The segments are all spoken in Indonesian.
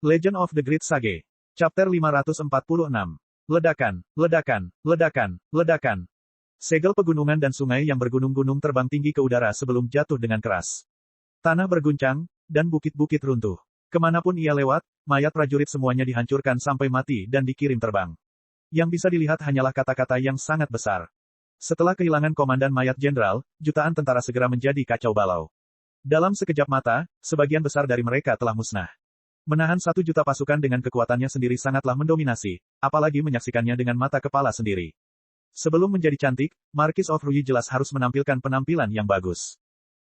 Legend of the Great Sage. Chapter 546. Ledakan, ledakan, ledakan, ledakan. Segel pegunungan dan sungai yang bergunung-gunung terbang tinggi ke udara sebelum jatuh dengan keras. Tanah berguncang, dan bukit-bukit runtuh. Kemanapun ia lewat, mayat prajurit semuanya dihancurkan sampai mati dan dikirim terbang. Yang bisa dilihat hanyalah kata-kata yang sangat besar. Setelah kehilangan komandan mayat jenderal, jutaan tentara segera menjadi kacau balau. Dalam sekejap mata, sebagian besar dari mereka telah musnah. Menahan 1 juta pasukan dengan kekuatannya sendiri sangatlah mendominasi, apalagi menyaksikannya dengan mata kepala sendiri. Sebelum menjadi cantik, Marquis of Ruyi jelas harus menampilkan penampilan yang bagus.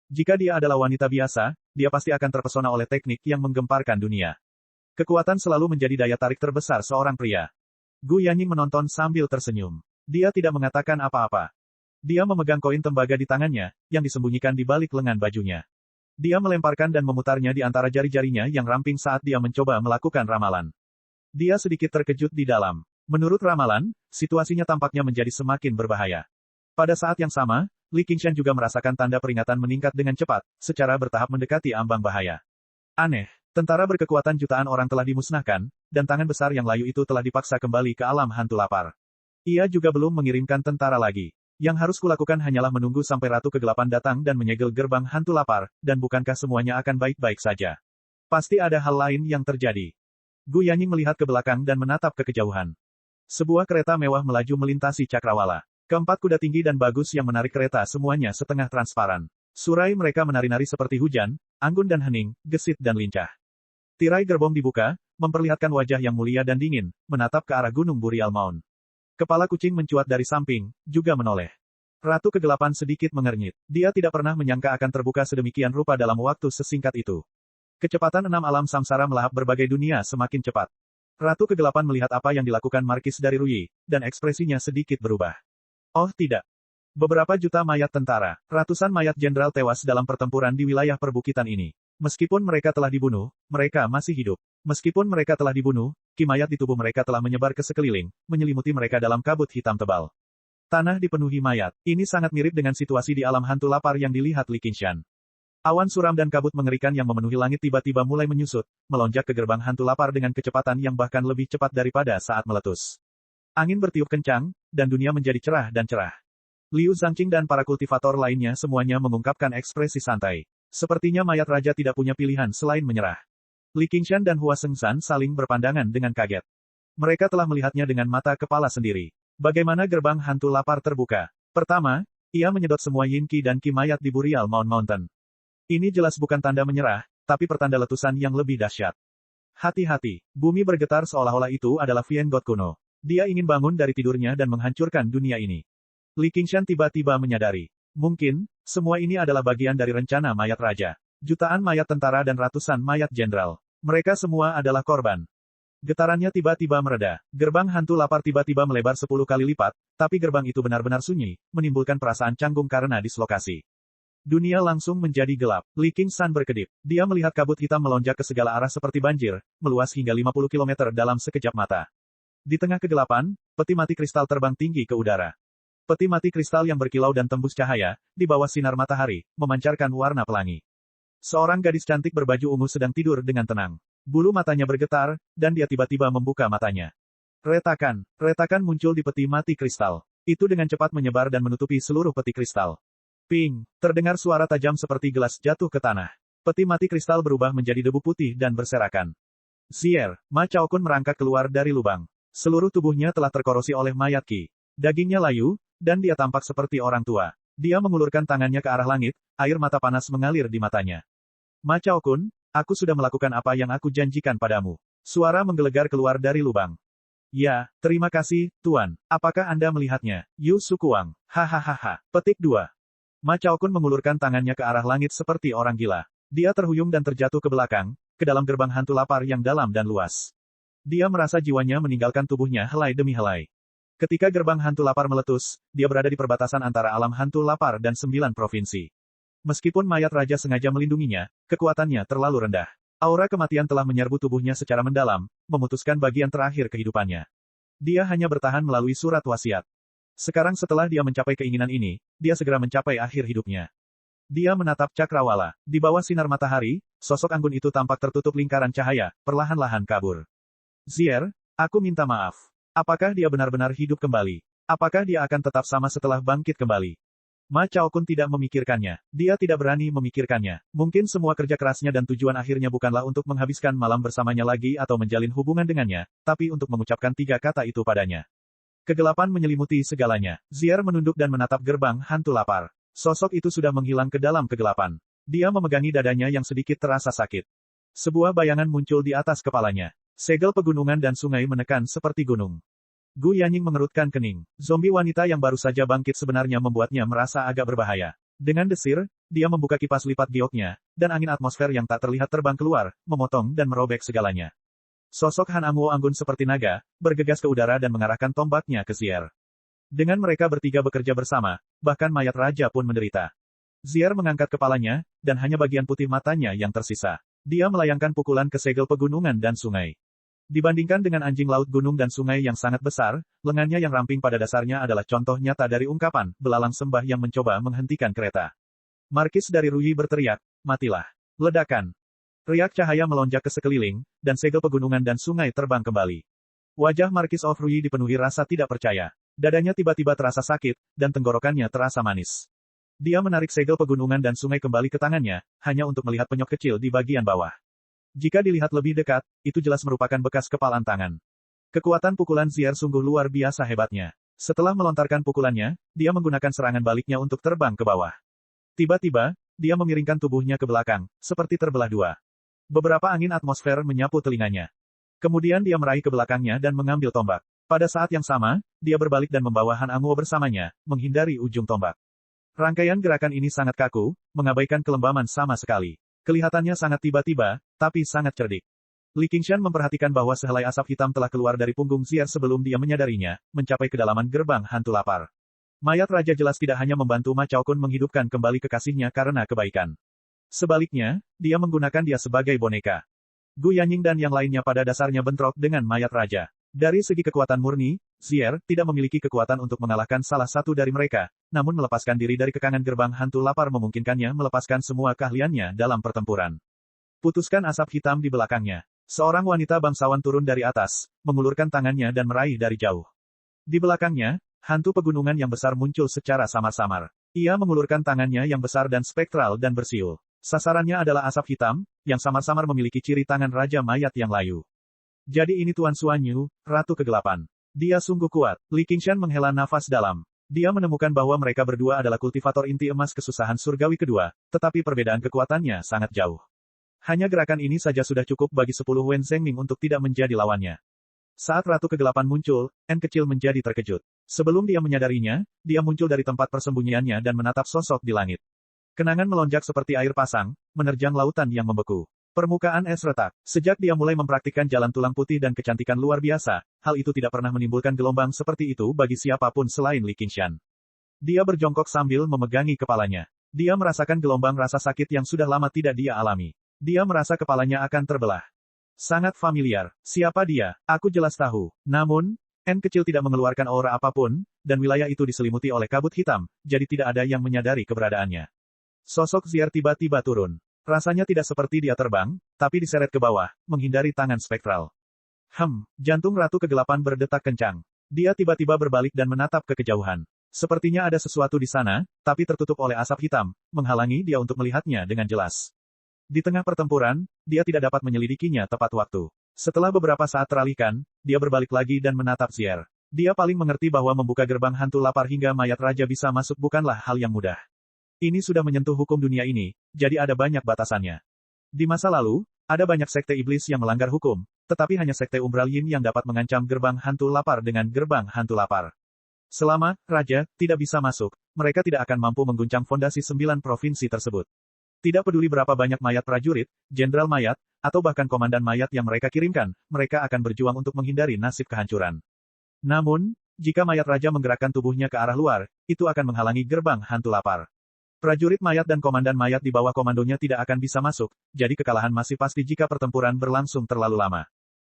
Jika dia adalah wanita biasa, dia pasti akan terpesona oleh teknik yang menggemparkan dunia. Kekuatan selalu menjadi daya tarik terbesar seorang pria. Gu Yanying menonton sambil tersenyum. Dia tidak mengatakan apa-apa. Dia memegang koin tembaga di tangannya, yang disembunyikan di balik lengan bajunya. Dia melemparkan dan memutarnya di antara jari-jarinya yang ramping saat dia mencoba melakukan ramalan. Dia sedikit terkejut di dalam. Menurut ramalan, situasinya tampaknya menjadi semakin berbahaya. Pada saat yang sama, Li Qingshan juga merasakan tanda peringatan meningkat dengan cepat, secara bertahap mendekati ambang bahaya. Aneh, tentara berkekuatan jutaan orang telah dimusnahkan, dan tangan besar yang layu itu telah dipaksa kembali ke alam hantu lapar. Ia juga belum mengirimkan tentara lagi. Yang harus kulakukan hanyalah menunggu sampai Ratu Kegelapan datang dan menyegel gerbang hantu lapar, dan bukankah semuanya akan baik-baik saja? Pasti ada hal lain yang terjadi. Gu Yanying melihat ke belakang dan menatap ke kejauhan. Sebuah kereta mewah melaju melintasi cakrawala. Keempat kuda tinggi dan bagus yang menarik kereta semuanya setengah transparan. Surai mereka menari-nari seperti hujan, anggun dan hening, gesit dan lincah. Tirai gerbong dibuka, memperlihatkan wajah yang mulia dan dingin, menatap ke arah Gunung Burial Mound. Kepala kucing mencuat dari samping, juga menoleh. Ratu Kegelapan sedikit mengernyit. Dia tidak pernah menyangka akan terbuka sedemikian rupa dalam waktu sesingkat itu. Kecepatan 6 alam samsara melahap berbagai dunia semakin cepat. Ratu Kegelapan melihat apa yang dilakukan Markis dari Ruyi, dan ekspresinya sedikit berubah. Oh tidak. Beberapa juta mayat tentara, ratusan mayat jenderal tewas dalam pertempuran di wilayah perbukitan ini. Meskipun mereka telah dibunuh, mereka masih hidup. Meskipun mereka telah dibunuh, ki mayat di tubuh mereka telah menyebar ke sekeliling, menyelimuti mereka dalam kabut hitam tebal. Tanah dipenuhi mayat. Ini sangat mirip dengan situasi di alam hantu lapar yang dilihat Li Qingshan. Awan suram dan kabut mengerikan yang memenuhi langit tiba-tiba mulai menyusut, melonjak ke gerbang hantu lapar dengan kecepatan yang bahkan lebih cepat daripada saat meletus. Angin bertiup kencang, dan dunia menjadi cerah dan cerah. Liu Zhangqing dan para kultivator lainnya semuanya mengungkapkan ekspresi santai. Sepertinya mayat raja tidak punya pilihan selain menyerah. Li Qingshan dan Hua Sengshan saling berpandangan dengan kaget. Mereka telah melihatnya dengan mata kepala sendiri. Bagaimana gerbang hantu lapar terbuka? Pertama, ia menyedot semua yin qi dan qi mayat di Burial Mountain. Ini jelas bukan tanda menyerah, tapi pertanda letusan yang lebih dahsyat. Hati-hati, bumi bergetar seolah-olah itu adalah Vian God kuno. Dia ingin bangun dari tidurnya dan menghancurkan dunia ini. Li Qingshan tiba-tiba menyadari. Mungkin, semua ini adalah bagian dari rencana mayat raja. Jutaan mayat tentara dan ratusan mayat jenderal. Mereka semua adalah korban. Getarannya tiba-tiba mereda. Gerbang hantu lapar tiba-tiba melebar 10 kali lipat, tapi gerbang itu benar-benar sunyi, menimbulkan perasaan canggung karena dislokasi. Dunia langsung menjadi gelap. Li Qingshan berkedip. Dia melihat kabut hitam melonjak ke segala arah seperti banjir, meluas hingga 50 km dalam sekejap mata. Di tengah kegelapan, peti mati kristal terbang tinggi ke udara. Peti mati kristal yang berkilau dan tembus cahaya, di bawah sinar matahari, memancarkan warna pelangi. Seorang gadis cantik berbaju ungu sedang tidur dengan tenang. Bulu matanya bergetar, dan dia tiba-tiba membuka matanya. Retakan muncul di peti mati kristal. Itu dengan cepat menyebar dan menutupi seluruh peti kristal. Ping, terdengar suara tajam seperti gelas jatuh ke tanah. Peti mati kristal berubah menjadi debu putih dan berserakan. Zier, Ma Chaokun merangkak keluar dari lubang. Seluruh tubuhnya telah terkorosi oleh mayat qi. Dagingnya layu, dan dia tampak seperti orang tua. Dia mengulurkan tangannya ke arah langit, air mata panas mengalir di matanya. Ma Chaokun, aku sudah melakukan apa yang aku janjikan padamu. Suara menggelegar keluar dari lubang. Ya, terima kasih, Tuan. Apakah Anda melihatnya? Yu Sukuang. Hahaha. Petik 2. Ma Chaokun mengulurkan tangannya ke arah langit seperti orang gila. Dia terhuyung dan terjatuh ke belakang, ke dalam gerbang hantu lapar yang dalam dan luas. Dia merasa jiwanya meninggalkan tubuhnya helai demi helai. Ketika gerbang hantu lapar meletus, dia berada di perbatasan antara alam hantu lapar dan 9 provinsi. Meskipun mayat raja sengaja melindunginya, kekuatannya terlalu rendah. Aura kematian telah menyerbu tubuhnya secara mendalam, memutuskan bagian terakhir kehidupannya. Dia hanya bertahan melalui surat wasiat. Sekarang setelah dia mencapai keinginan ini, dia segera mencapai akhir hidupnya. Dia menatap cakrawala. Di bawah sinar matahari, sosok anggun itu tampak tertutup lingkaran cahaya, perlahan-lahan kabur. Zier, aku minta maaf. Apakah dia benar-benar hidup kembali? Apakah dia akan tetap sama setelah bangkit kembali? Ma Chaokun tidak memikirkannya. Dia tidak berani memikirkannya. Mungkin semua kerja kerasnya dan tujuan akhirnya bukanlah untuk menghabiskan malam bersamanya lagi atau menjalin hubungan dengannya, tapi untuk mengucapkan 3 kata itu padanya. Kegelapan menyelimuti segalanya. Zier menunduk dan menatap gerbang hantu lapar. Sosok itu sudah menghilang ke dalam kegelapan. Dia memegangi dadanya yang sedikit terasa sakit. Sebuah bayangan muncul di atas kepalanya. Segel pegunungan dan sungai menekan seperti gunung. Gu Yanying mengerutkan kening. Zombie wanita yang baru saja bangkit sebenarnya membuatnya merasa agak berbahaya. Dengan desir, dia membuka kipas lipat gioknya, dan angin atmosfer yang tak terlihat terbang keluar, memotong dan merobek segalanya. Sosok Han Angwo anggun seperti naga, bergegas ke udara dan mengarahkan tombaknya ke Zier. Dengan mereka bertiga bekerja bersama, bahkan mayat raja pun menderita. Zier mengangkat kepalanya, dan hanya bagian putih matanya yang tersisa. Dia melayangkan pukulan ke segel pegunungan dan sungai. Dibandingkan dengan anjing laut gunung dan sungai yang sangat besar, lengannya yang ramping pada dasarnya adalah contoh nyata dari ungkapan, belalang sembah yang mencoba menghentikan kereta. Markis dari Ruyi berteriak, matilah. Ledakan. Riak cahaya melonjak ke sekeliling, dan segel pegunungan dan sungai terbang kembali. Wajah Markis of Ruyi dipenuhi rasa tidak percaya. Dadanya tiba-tiba terasa sakit, dan tenggorokannya terasa manis. Dia menarik segel pegunungan dan sungai kembali ke tangannya, hanya untuk melihat penyok kecil di bagian bawah. Jika dilihat lebih dekat, itu jelas merupakan bekas kepalan tangan. Kekuatan pukulan Zier sungguh luar biasa hebatnya. Setelah melontarkan pukulannya, dia menggunakan serangan baliknya untuk terbang ke bawah. Tiba-tiba, dia memiringkan tubuhnya ke belakang, seperti terbelah dua. Beberapa angin atmosfer menyapu telinganya. Kemudian dia meraih ke belakangnya dan mengambil tombak. Pada saat yang sama, dia berbalik dan membawa Han Angwo bersamanya, menghindari ujung tombak. Rangkaian gerakan ini sangat kaku, mengabaikan kelembaman sama sekali. Kelihatannya sangat tiba-tiba, tapi sangat cerdik. Li Qingshan memperhatikan bahwa sehelai asap hitam telah keluar dari punggung Zier sebelum dia menyadarinya, mencapai kedalaman gerbang hantu lapar. Mayat raja jelas tidak hanya membantu Ma Chaokun menghidupkan kembali kekasihnya karena kebaikan. Sebaliknya, dia menggunakan dia sebagai boneka. Gu Yanying dan yang lainnya pada dasarnya bentrok dengan mayat raja. Dari segi kekuatan murni, Zier tidak memiliki kekuatan untuk mengalahkan salah satu dari mereka, namun melepaskan diri dari kekangan gerbang hantu lapar memungkinkannya melepaskan semua keahliannya dalam pertempuran. Putuskan asap hitam di belakangnya. Seorang wanita bangsawan turun dari atas, mengulurkan tangannya dan meraih dari jauh. Di belakangnya, hantu pegunungan yang besar muncul secara samar-samar. Ia mengulurkan tangannya yang besar dan spektral dan bersiul. Sasarannya adalah asap hitam, yang samar-samar memiliki ciri tangan raja mayat yang layu. Jadi ini Tuan Xuanyu, Ratu Kegelapan. Dia sungguh kuat. Li Qingshan menghela nafas dalam. Dia menemukan bahwa mereka berdua adalah kultivator inti emas kesusahan surgawi kedua, tetapi perbedaan kekuatannya sangat jauh. Hanya gerakan ini saja sudah cukup bagi 10 Wen Zhengming untuk tidak menjadi lawannya. Saat Ratu Kegelapan muncul, N kecil menjadi terkejut. Sebelum dia menyadarinya, dia muncul dari tempat persembunyiannya dan menatap sosok di langit. Kenangan melonjak seperti air pasang, menerjang lautan yang membeku. Permukaan es retak. Sejak dia mulai mempraktikkan jalan tulang putih dan kecantikan luar biasa, hal itu tidak pernah menimbulkan gelombang seperti itu bagi siapapun selain Li Qingshan. Dia berjongkok sambil memegangi kepalanya. Dia merasakan gelombang rasa sakit yang sudah lama tidak dia alami. Dia merasa kepalanya akan terbelah. Sangat familiar. Siapa dia? Aku jelas tahu. Namun, N kecil tidak mengeluarkan aura apapun, dan wilayah itu diselimuti oleh kabut hitam, jadi tidak ada yang menyadari keberadaannya. Sosok Zier tiba-tiba turun. Rasanya tidak seperti dia terbang, tapi diseret ke bawah, menghindari tangan spektral. Jantung Ratu Kegelapan berdetak kencang. Dia tiba-tiba berbalik dan menatap ke kejauhan. Sepertinya ada sesuatu di sana, tapi tertutup oleh asap hitam, menghalangi dia untuk melihatnya dengan jelas. Di tengah pertempuran, dia tidak dapat menyelidikinya tepat waktu. Setelah beberapa saat teralihkan, dia berbalik lagi dan menatap Zier. Dia paling mengerti bahwa membuka gerbang hantu lapar hingga mayat raja bisa masuk bukanlah hal yang mudah. Ini sudah menyentuh hukum dunia ini, jadi ada banyak batasannya. Di masa lalu, ada banyak sekte iblis yang melanggar hukum, tetapi hanya sekte umbral yin yang dapat mengancam gerbang hantu lapar dengan gerbang hantu lapar. Selama raja tidak bisa masuk, mereka tidak akan mampu mengguncang fondasi 9 provinsi tersebut. Tidak peduli berapa banyak mayat prajurit, jenderal mayat, atau bahkan komandan mayat yang mereka kirimkan, mereka akan berjuang untuk menghindari nasib kehancuran. Namun, jika mayat raja menggerakkan tubuhnya ke arah luar, itu akan menghalangi gerbang hantu lapar. Prajurit mayat dan komandan mayat di bawah komandonya tidak akan bisa masuk, jadi kekalahan masih pasti jika pertempuran berlangsung terlalu lama.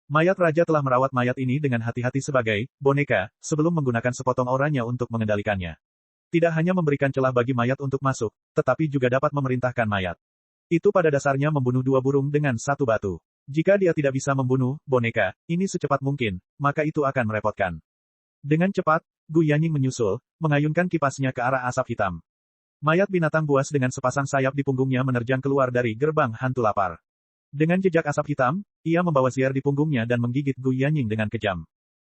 Mayat raja telah merawat mayat ini dengan hati-hati sebagai boneka, sebelum menggunakan sepotong auranya untuk mengendalikannya. Tidak hanya memberikan celah bagi mayat untuk masuk, tetapi juga dapat memerintahkan mayat. Itu pada dasarnya membunuh dua burung dengan satu batu. Jika dia tidak bisa membunuh boneka ini secepat mungkin, maka itu akan merepotkan. Dengan cepat, Gu Yanning menyusul, mengayunkan kipasnya ke arah asap hitam. Mayat binatang buas dengan sepasang sayap di punggungnya menerjang keluar dari gerbang hantu lapar. Dengan jejak asap hitam, ia membawa siar di punggungnya dan menggigit Gu Yanning dengan kejam.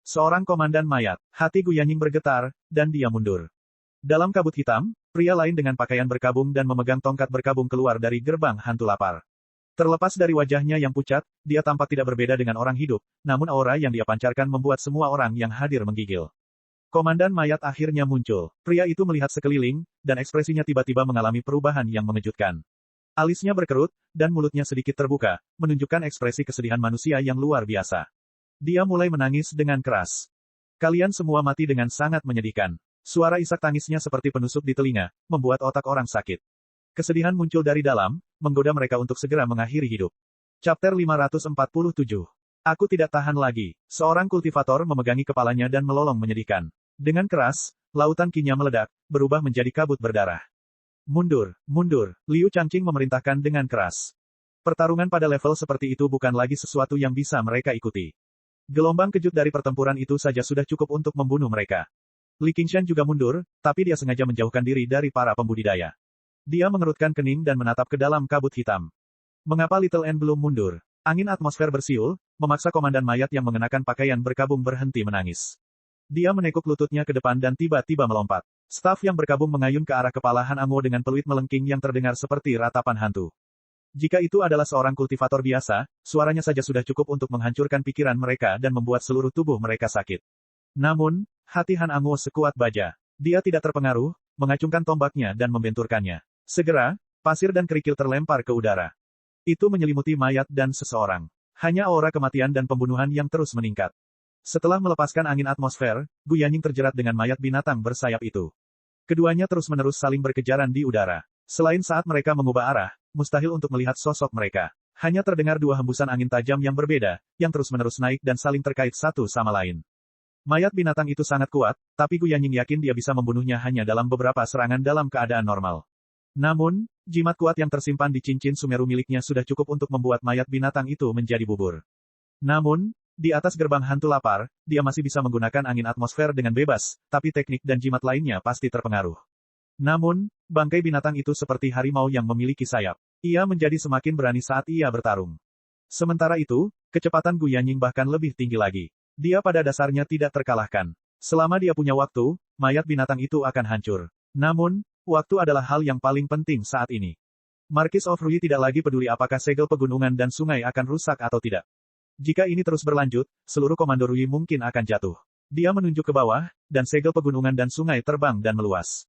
Seorang komandan mayat, hati Gu Yanning bergetar, dan dia mundur. Dalam kabut hitam, pria lain dengan pakaian berkabung dan memegang tongkat berkabung keluar dari gerbang hantu lapar. Terlepas dari wajahnya yang pucat, dia tampak tidak berbeda dengan orang hidup, namun aura yang dia pancarkan membuat semua orang yang hadir menggigil. Komandan mayat akhirnya muncul. Pria itu melihat sekeliling, dan ekspresinya tiba-tiba mengalami perubahan yang mengejutkan. Alisnya berkerut, dan mulutnya sedikit terbuka, menunjukkan ekspresi kesedihan manusia yang luar biasa. Dia mulai menangis dengan keras. Kalian semua mati dengan sangat menyedihkan. Suara isak tangisnya seperti penusuk di telinga, membuat otak orang sakit. Kesedihan muncul dari dalam, menggoda mereka untuk segera mengakhiri hidup. Chapter 547. Aku tidak tahan lagi. Seorang kultivator memegangi kepalanya dan melolong menyedihkan. Dengan keras, lautan kinya meledak, berubah menjadi kabut berdarah. Mundur, mundur, Liu Changqing memerintahkan dengan keras. Pertarungan pada level seperti itu bukan lagi sesuatu yang bisa mereka ikuti. Gelombang kejut dari pertempuran itu saja sudah cukup untuk membunuh mereka. Li Qingshan juga mundur, tapi dia sengaja menjauhkan diri dari para pembudidaya. Dia mengerutkan kening dan menatap ke dalam kabut hitam. Mengapa Little N belum mundur? Angin atmosfer bersiul, memaksa komandan mayat yang mengenakan pakaian berkabung berhenti menangis. Dia menekuk lututnya ke depan dan tiba-tiba melompat. Staf yang berkabung mengayun ke arah kepala Han Anguo dengan peluit melengking yang terdengar seperti ratapan hantu. Jika itu adalah seorang kultivator biasa, suaranya saja sudah cukup untuk menghancurkan pikiran mereka dan membuat seluruh tubuh mereka sakit. Namun, hati Han Anguo sekuat baja. Dia tidak terpengaruh, mengacungkan tombaknya dan membenturkannya. Segera, pasir dan kerikil terlempar ke udara. Itu menyelimuti mayat dan seseorang. Hanya aura kematian dan pembunuhan yang terus meningkat. Setelah melepaskan angin atmosfer, Gu Yanning terjerat dengan mayat binatang bersayap itu. Keduanya terus-menerus saling berkejaran di udara. Selain saat mereka mengubah arah, mustahil untuk melihat sosok mereka. Hanya terdengar dua hembusan angin tajam yang berbeda, yang terus-menerus naik dan saling terkait satu sama lain. Mayat binatang itu sangat kuat, tapi Gu Yanning yakin dia bisa membunuhnya hanya dalam beberapa serangan dalam keadaan normal. Namun, jimat kuat yang tersimpan di cincin Sumeru miliknya sudah cukup untuk membuat mayat binatang itu menjadi bubur. Namun, di atas gerbang hantu lapar, dia masih bisa menggunakan angin atmosfer dengan bebas, tapi teknik dan jimat lainnya pasti terpengaruh. Namun, bangkai binatang itu seperti harimau yang memiliki sayap. Ia menjadi semakin berani saat ia bertarung. Sementara itu, kecepatan Gu Yanning bahkan lebih tinggi lagi. Dia pada dasarnya tidak terkalahkan. Selama dia punya waktu, mayat binatang itu akan hancur. Namun, waktu adalah hal yang paling penting saat ini. Marquis of Rui tidak lagi peduli apakah segel pegunungan dan sungai akan rusak atau tidak. Jika ini terus berlanjut, seluruh komando Rui mungkin akan jatuh. Dia menunjuk ke bawah, dan segel pegunungan dan sungai terbang dan meluas.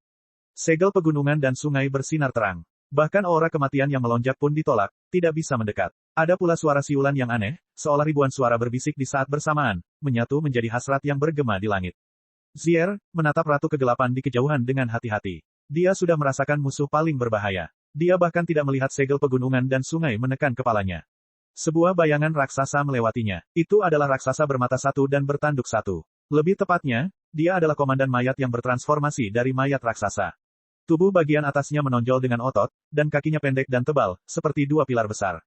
Segel pegunungan dan sungai bersinar terang. Bahkan aura kematian yang melonjak pun ditolak, tidak bisa mendekat. Ada pula suara siulan yang aneh, seolah ribuan suara berbisik di saat bersamaan, menyatu menjadi hasrat yang bergema di langit. Zier, menatap Ratu Kegelapan di kejauhan dengan hati-hati. Dia sudah merasakan musuh paling berbahaya. Dia bahkan tidak melihat segel pegunungan dan sungai menekan kepalanya. Sebuah bayangan raksasa melewatinya. Itu adalah raksasa bermata satu dan bertanduk satu. Lebih tepatnya, dia adalah komandan mayat yang bertransformasi dari mayat raksasa. Tubuh bagian atasnya menonjol dengan otot, dan kakinya pendek dan tebal, seperti dua pilar besar.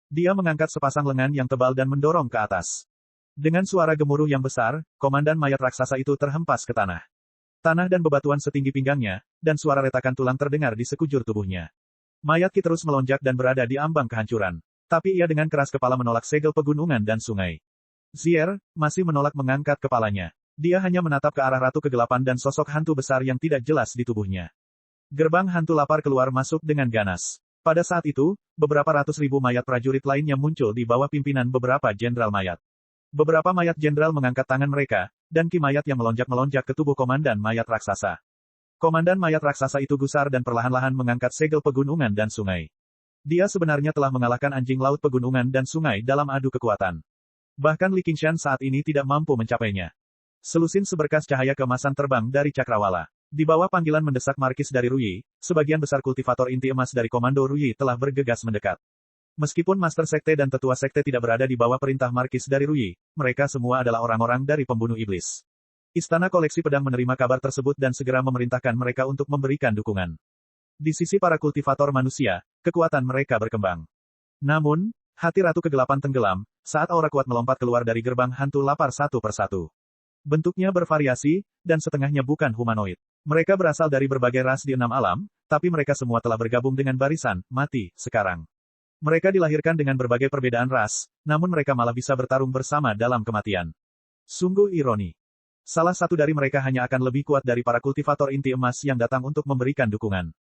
Dia mengangkat sepasang lengan yang tebal dan mendorong ke atas. Dengan suara gemuruh yang besar, komandan mayat raksasa itu terhempas ke tanah. Tanah dan bebatuan setinggi pinggangnya, dan suara retakan tulang terdengar di sekujur tubuhnya. Mayat Ki terus melonjak dan berada di ambang kehancuran. Tapi ia dengan keras kepala menolak segel pegunungan dan sungai. Zier, masih menolak mengangkat kepalanya. Dia hanya menatap ke arah Ratu Kegelapan dan sosok hantu besar yang tidak jelas di tubuhnya. Gerbang hantu lapar keluar masuk dengan ganas. Pada saat itu, beberapa ratus ribu mayat prajurit lainnya muncul di bawah pimpinan beberapa jenderal mayat. Beberapa mayat jenderal mengangkat tangan mereka, dan ki mayat yang melonjak-melonjak ke tubuh komandan mayat raksasa. Komandan mayat raksasa itu gusar dan perlahan-lahan mengangkat segel pegunungan dan sungai. Dia sebenarnya telah mengalahkan anjing laut pegunungan dan sungai dalam adu kekuatan. Bahkan Li Qingshan saat ini tidak mampu mencapainya. Selusin seberkas cahaya keemasan terbang dari cakrawala. Di bawah panggilan mendesak Markis dari Rui, sebagian besar kultivator inti emas dari komando Rui telah bergegas mendekat. Meskipun Master Sekte dan Tetua Sekte tidak berada di bawah perintah Markis dari Rui, mereka semua adalah orang-orang dari pembunuh iblis. Istana Koleksi Pedang menerima kabar tersebut dan segera memerintahkan mereka untuk memberikan dukungan. Di sisi para kultivator manusia, kekuatan mereka berkembang. Namun, hati Ratu Kegelapan tenggelam, saat aura kuat melompat keluar dari gerbang hantu lapar satu persatu. Bentuknya bervariasi, dan setengahnya bukan humanoid. Mereka berasal dari berbagai ras di 6 alam, tapi mereka semua telah bergabung dengan barisan mati sekarang. Mereka dilahirkan dengan berbagai perbedaan ras, namun mereka malah bisa bertarung bersama dalam kematian. Sungguh ironi. Salah satu dari mereka hanya akan lebih kuat dari para kultivator inti emas yang datang untuk memberikan dukungan.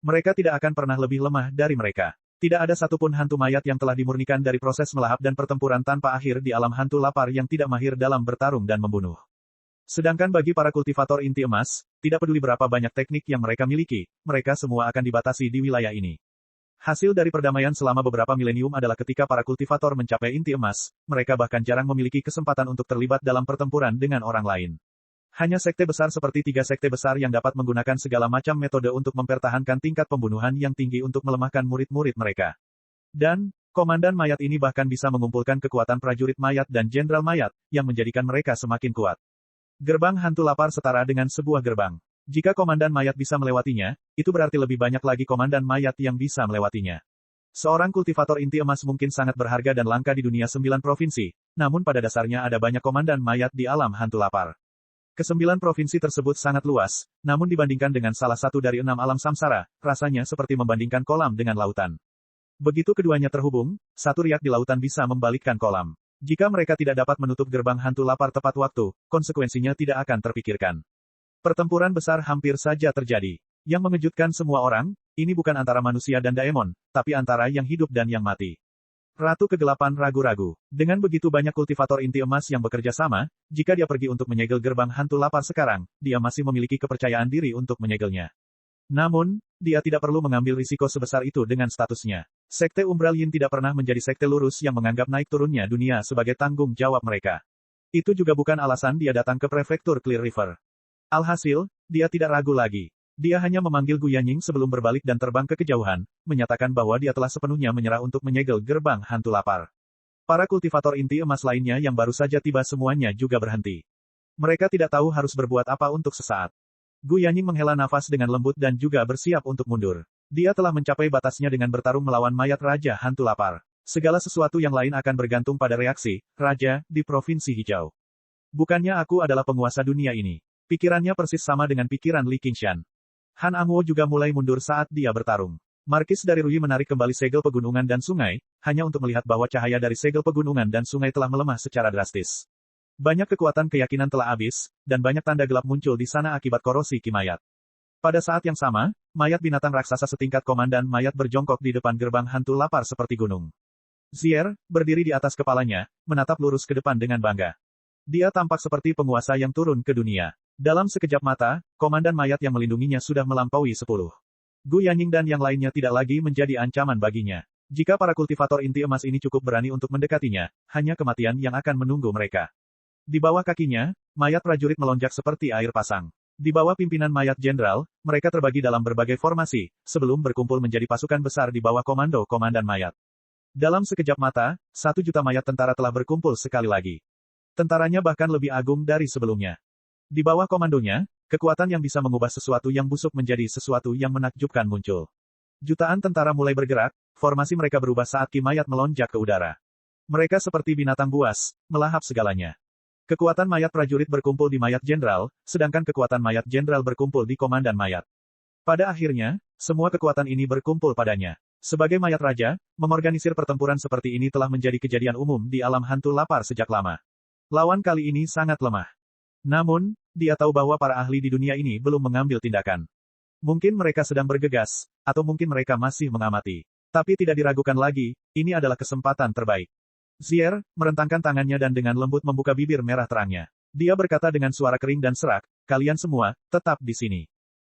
Mereka tidak akan pernah lebih lemah dari mereka. Tidak ada satupun hantu mayat yang telah dimurnikan dari proses melahap dan pertempuran tanpa akhir di alam hantu lapar yang tidak mahir dalam bertarung dan membunuh. Sedangkan bagi para kultivator inti emas, tidak peduli berapa banyak teknik yang mereka miliki, mereka semua akan dibatasi di wilayah ini. Hasil dari perdamaian selama beberapa milenium adalah ketika para kultivator mencapai inti emas, mereka bahkan jarang memiliki kesempatan untuk terlibat dalam pertempuran dengan orang lain. Hanya sekte besar seperti 3 sekte besar yang dapat menggunakan segala macam metode untuk mempertahankan tingkat pembunuhan yang tinggi untuk melemahkan murid-murid mereka. Dan, komandan mayat ini bahkan bisa mengumpulkan kekuatan prajurit mayat dan jenderal mayat, yang menjadikan mereka semakin kuat. Gerbang hantu lapar setara dengan sebuah gerbang. Jika komandan mayat bisa melewatinya, itu berarti lebih banyak lagi komandan mayat yang bisa melewatinya. Seorang kultivator inti emas mungkin sangat berharga dan langka di dunia 9 provinsi, namun pada dasarnya ada banyak komandan mayat di alam hantu lapar. Ke-9 provinsi tersebut sangat luas, namun dibandingkan dengan salah satu dari 6 alam samsara, rasanya seperti membandingkan kolam dengan lautan. Begitu keduanya terhubung, satu riak di lautan bisa membalikkan kolam. Jika mereka tidak dapat menutup gerbang hantu lapar tepat waktu, konsekuensinya tidak akan terpikirkan. Pertempuran besar hampir saja terjadi. Yang mengejutkan semua orang, ini bukan antara manusia dan daemon, tapi antara yang hidup dan yang mati. Ratu Kegelapan ragu-ragu. Dengan begitu banyak kultivator inti emas yang bekerja sama, jika dia pergi untuk menyegel gerbang hantu lapar sekarang, dia masih memiliki kepercayaan diri untuk menyegelnya. Namun, dia tidak perlu mengambil risiko sebesar itu dengan statusnya. Sekte Umbral Yin tidak pernah menjadi sekte lurus yang menganggap naik turunnya dunia sebagai tanggung jawab mereka. Itu juga bukan alasan dia datang ke prefektur Clear River. Alhasil, dia tidak ragu lagi. Dia hanya memanggil Gu Yanying sebelum berbalik dan terbang ke kejauhan, menyatakan bahwa dia telah sepenuhnya menyerah untuk menyegel gerbang hantu lapar. Para kultivator inti emas lainnya yang baru saja tiba semuanya juga berhenti. Mereka tidak tahu harus berbuat apa untuk sesaat. Gu Yanying menghela nafas dengan lembut dan juga bersiap untuk mundur. Dia telah mencapai batasnya dengan bertarung melawan mayat Raja Hantu Lapar. Segala sesuatu yang lain akan bergantung pada reaksi, Raja, di Provinsi Hijau. Bukannya aku adalah penguasa dunia ini. Pikirannya persis sama dengan pikiran Li Qingshan. Han Angwo juga mulai mundur saat dia bertarung. Markis dari Ruyi menarik kembali segel pegunungan dan sungai, hanya untuk melihat bahwa cahaya dari segel pegunungan dan sungai telah melemah secara drastis. Banyak kekuatan keyakinan telah habis, dan banyak tanda gelap muncul di sana akibat korosi ki mayat. Pada saat yang sama, mayat binatang raksasa setingkat komandan mayat berjongkok di depan gerbang hantu lapar seperti gunung. Zier, berdiri di atas kepalanya, menatap lurus ke depan dengan bangga. Dia tampak seperti penguasa yang turun ke dunia. Dalam sekejap mata, komandan mayat yang melindunginya sudah melampaui 10. Gu Yanying dan yang lainnya tidak lagi menjadi ancaman baginya. Jika para kultivator inti emas ini cukup berani untuk mendekatinya, hanya kematian yang akan menunggu mereka. Di bawah kakinya, mayat prajurit melonjak seperti air pasang. Di bawah pimpinan mayat jenderal, mereka terbagi dalam berbagai formasi, sebelum berkumpul menjadi pasukan besar di bawah komando komandan mayat. Dalam sekejap mata, 1 juta mayat tentara telah berkumpul sekali lagi. Tentaranya bahkan lebih agung dari sebelumnya. Di bawah komandonya, kekuatan yang bisa mengubah sesuatu yang busuk menjadi sesuatu yang menakjubkan muncul. Jutaan tentara mulai bergerak, formasi mereka berubah saat ki mayat melonjak ke udara. Mereka seperti binatang buas, melahap segalanya. Kekuatan mayat prajurit berkumpul di mayat jenderal, sedangkan kekuatan mayat jenderal berkumpul di komandan mayat. Pada akhirnya, semua kekuatan ini berkumpul padanya. Sebagai mayat raja, mengorganisir pertempuran seperti ini telah menjadi kejadian umum di alam hantu lapar sejak lama. Lawan kali ini sangat lemah. Namun, dia tahu bahwa para ahli di dunia ini belum mengambil tindakan. Mungkin mereka sedang bergegas, atau mungkin mereka masih mengamati. Tapi tidak diragukan lagi, ini adalah kesempatan terbaik. Zier, merentangkan tangannya dan dengan lembut membuka bibir merah terangnya. Dia berkata dengan suara kering dan serak, kalian semua, tetap di sini.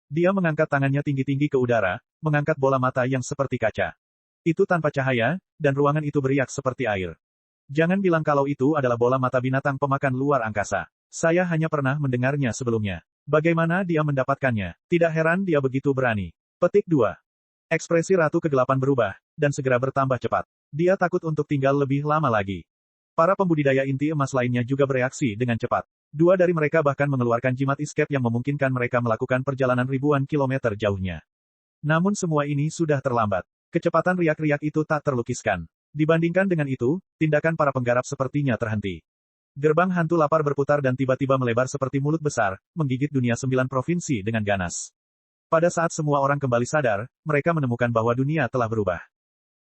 Dia mengangkat tangannya tinggi-tinggi ke udara, mengangkat bola mata yang seperti kaca. Itu tanpa cahaya, dan ruangan itu beriak seperti air. Jangan bilang kalau itu adalah bola mata binatang pemakan luar angkasa. Saya hanya pernah mendengarnya sebelumnya. Bagaimana dia mendapatkannya? Tidak heran dia begitu berani. Petik 2. Ekspresi Ratu Kegelapan berubah, dan segera bertambah cepat. Dia takut untuk tinggal lebih lama lagi. Para pembudidaya inti emas lainnya juga bereaksi dengan cepat. Dua dari mereka bahkan mengeluarkan jimat escape yang memungkinkan mereka melakukan perjalanan ribuan kilometer jauhnya. Namun semua ini sudah terlambat. Kecepatan riak-riak itu tak terlukiskan. Dibandingkan dengan itu, tindakan para penggarap sepertinya terhenti. Gerbang hantu lapar berputar dan tiba-tiba melebar seperti mulut besar, menggigit dunia 9 provinsi dengan ganas. Pada saat semua orang kembali sadar, mereka menemukan bahwa dunia telah berubah.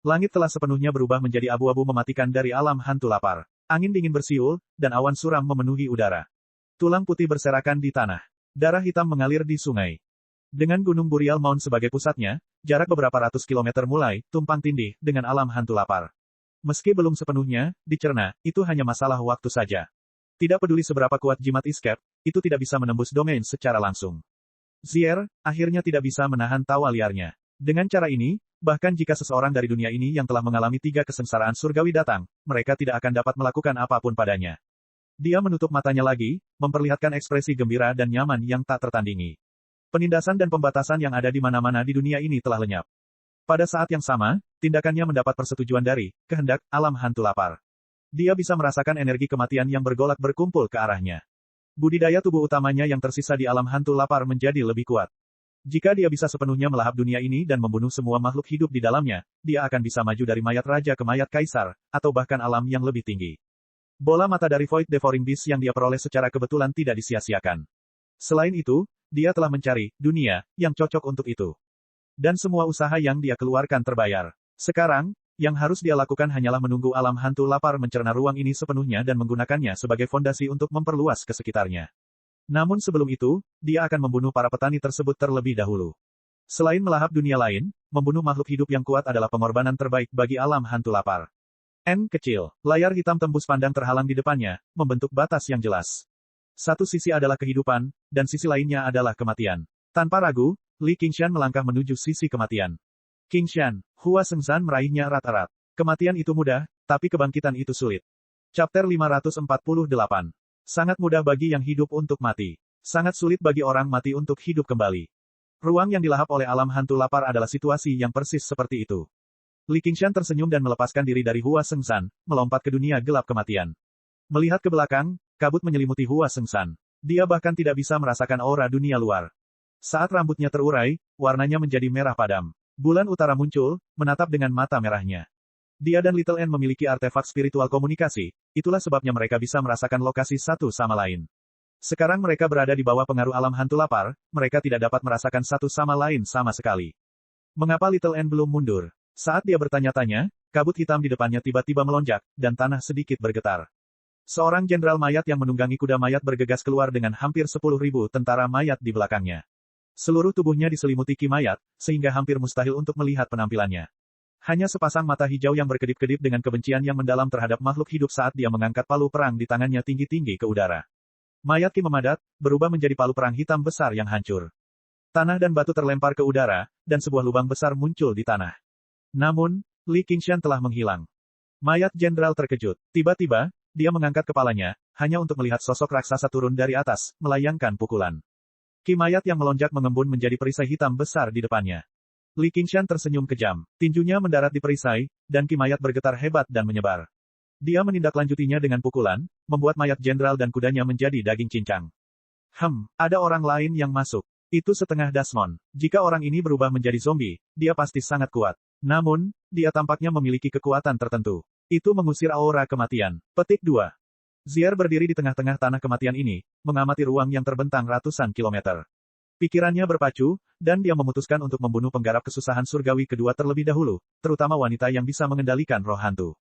Langit telah sepenuhnya berubah menjadi abu-abu mematikan dari alam hantu lapar. Angin dingin bersiul, dan awan suram memenuhi udara. Tulang putih berserakan di tanah. Darah hitam mengalir di sungai. Dengan Gunung Burial Mound sebagai pusatnya, jarak beberapa ratus kilometer mulai tumpang tindih dengan alam hantu lapar. Meski belum sepenuhnya dicerna, itu hanya masalah waktu saja. Tidak peduli seberapa kuat jimat escape, itu tidak bisa menembus domain secara langsung. Zier akhirnya tidak bisa menahan tawa liarnya. Dengan cara ini, bahkan jika seseorang dari dunia ini yang telah mengalami 3 kesengsaraan surgawi datang, mereka tidak akan dapat melakukan apapun padanya. Dia menutup matanya lagi, memperlihatkan ekspresi gembira dan nyaman yang tak tertandingi. Penindasan dan pembatasan yang ada di mana-mana di dunia ini telah lenyap. Pada saat yang sama, tindakannya mendapat persetujuan dari kehendak alam hantu lapar. Dia bisa merasakan energi kematian yang bergolak berkumpul ke arahnya. Budidaya tubuh utamanya yang tersisa di alam hantu lapar menjadi lebih kuat. Jika dia bisa sepenuhnya melahap dunia ini dan membunuh semua makhluk hidup di dalamnya, dia akan bisa maju dari mayat raja ke mayat kaisar, atau bahkan alam yang lebih tinggi. Bola mata dari Void Devouring Beast yang dia peroleh secara kebetulan tidak disia-siakan. Selain itu, dia telah mencari dunia yang cocok untuk itu. Dan semua usaha yang dia keluarkan terbayar. Sekarang, yang harus dia lakukan hanyalah menunggu alam hantu lapar mencerna ruang ini sepenuhnya dan menggunakannya sebagai fondasi untuk memperluas ke sekitarnya. Namun sebelum itu, dia akan membunuh para petani tersebut terlebih dahulu. Selain melahap dunia lain, membunuh makhluk hidup yang kuat adalah pengorbanan terbaik bagi alam hantu lapar. N kecil, layar hitam tembus pandang terhalang di depannya, membentuk batas yang jelas. Satu sisi adalah kehidupan, dan sisi lainnya adalah kematian. Tanpa ragu, Li Qingshan melangkah menuju sisi kematian. Qingshan, Hua Sengzan meraihnya erat-erat. Kematian itu mudah, tapi kebangkitan itu sulit. Chapter 548. Sangat mudah bagi yang hidup untuk mati. Sangat sulit bagi orang mati untuk hidup kembali. Ruang yang dilahap oleh alam hantu lapar adalah situasi yang persis seperti itu. Li Qingshan tersenyum dan melepaskan diri dari Hua Sengzan, melompat ke dunia gelap kematian. Melihat ke belakang, kabut menyelimuti Hua Sengzan. Dia bahkan tidak bisa merasakan aura dunia luar. Saat rambutnya terurai, warnanya menjadi merah padam. Bulan utara muncul, menatap dengan mata merahnya. Dia dan Little N memiliki artefak spiritual komunikasi, itulah sebabnya mereka bisa merasakan lokasi satu sama lain. Sekarang mereka berada di bawah pengaruh alam hantu lapar, mereka tidak dapat merasakan satu sama lain sama sekali. Mengapa Little N belum mundur? Saat dia bertanya-tanya, kabut hitam di depannya tiba-tiba melonjak, dan tanah sedikit bergetar. Seorang jenderal mayat yang menunggangi kuda mayat bergegas keluar dengan hampir 10.000 tentara mayat di belakangnya. Seluruh tubuhnya diselimuti ki mayat, sehingga hampir mustahil untuk melihat penampilannya. Hanya sepasang mata hijau yang berkedip-kedip dengan kebencian yang mendalam terhadap makhluk hidup saat dia mengangkat palu perang di tangannya tinggi-tinggi ke udara. Mayat ki memadat, berubah menjadi palu perang hitam besar yang hancur. Tanah dan batu terlempar ke udara, dan sebuah lubang besar muncul di tanah. Namun, Li Qingshan telah menghilang. Mayat jenderal terkejut. Tiba-tiba, dia mengangkat kepalanya, hanya untuk melihat sosok raksasa turun dari atas, melayangkan pukulan. Ki mayat yang melonjak mengembun menjadi perisai hitam besar di depannya. Li Qingshan tersenyum kejam. Tinjunya mendarat di perisai, dan ki mayat bergetar hebat dan menyebar. Dia menindaklanjutinya dengan pukulan, membuat mayat jenderal dan kudanya menjadi daging cincang. Ada orang lain yang masuk. Itu setengah Dasmon. Jika orang ini berubah menjadi zombie, dia pasti sangat kuat. Namun, dia tampaknya memiliki kekuatan tertentu. Itu mengusir aura kematian. Petik 2. Zier berdiri di tengah-tengah tanah kematian ini, mengamati ruang yang terbentang ratusan kilometer. Pikirannya berpacu, dan dia memutuskan untuk membunuh penggarap kesusahan surgawi kedua terlebih dahulu, terutama wanita yang bisa mengendalikan roh hantu.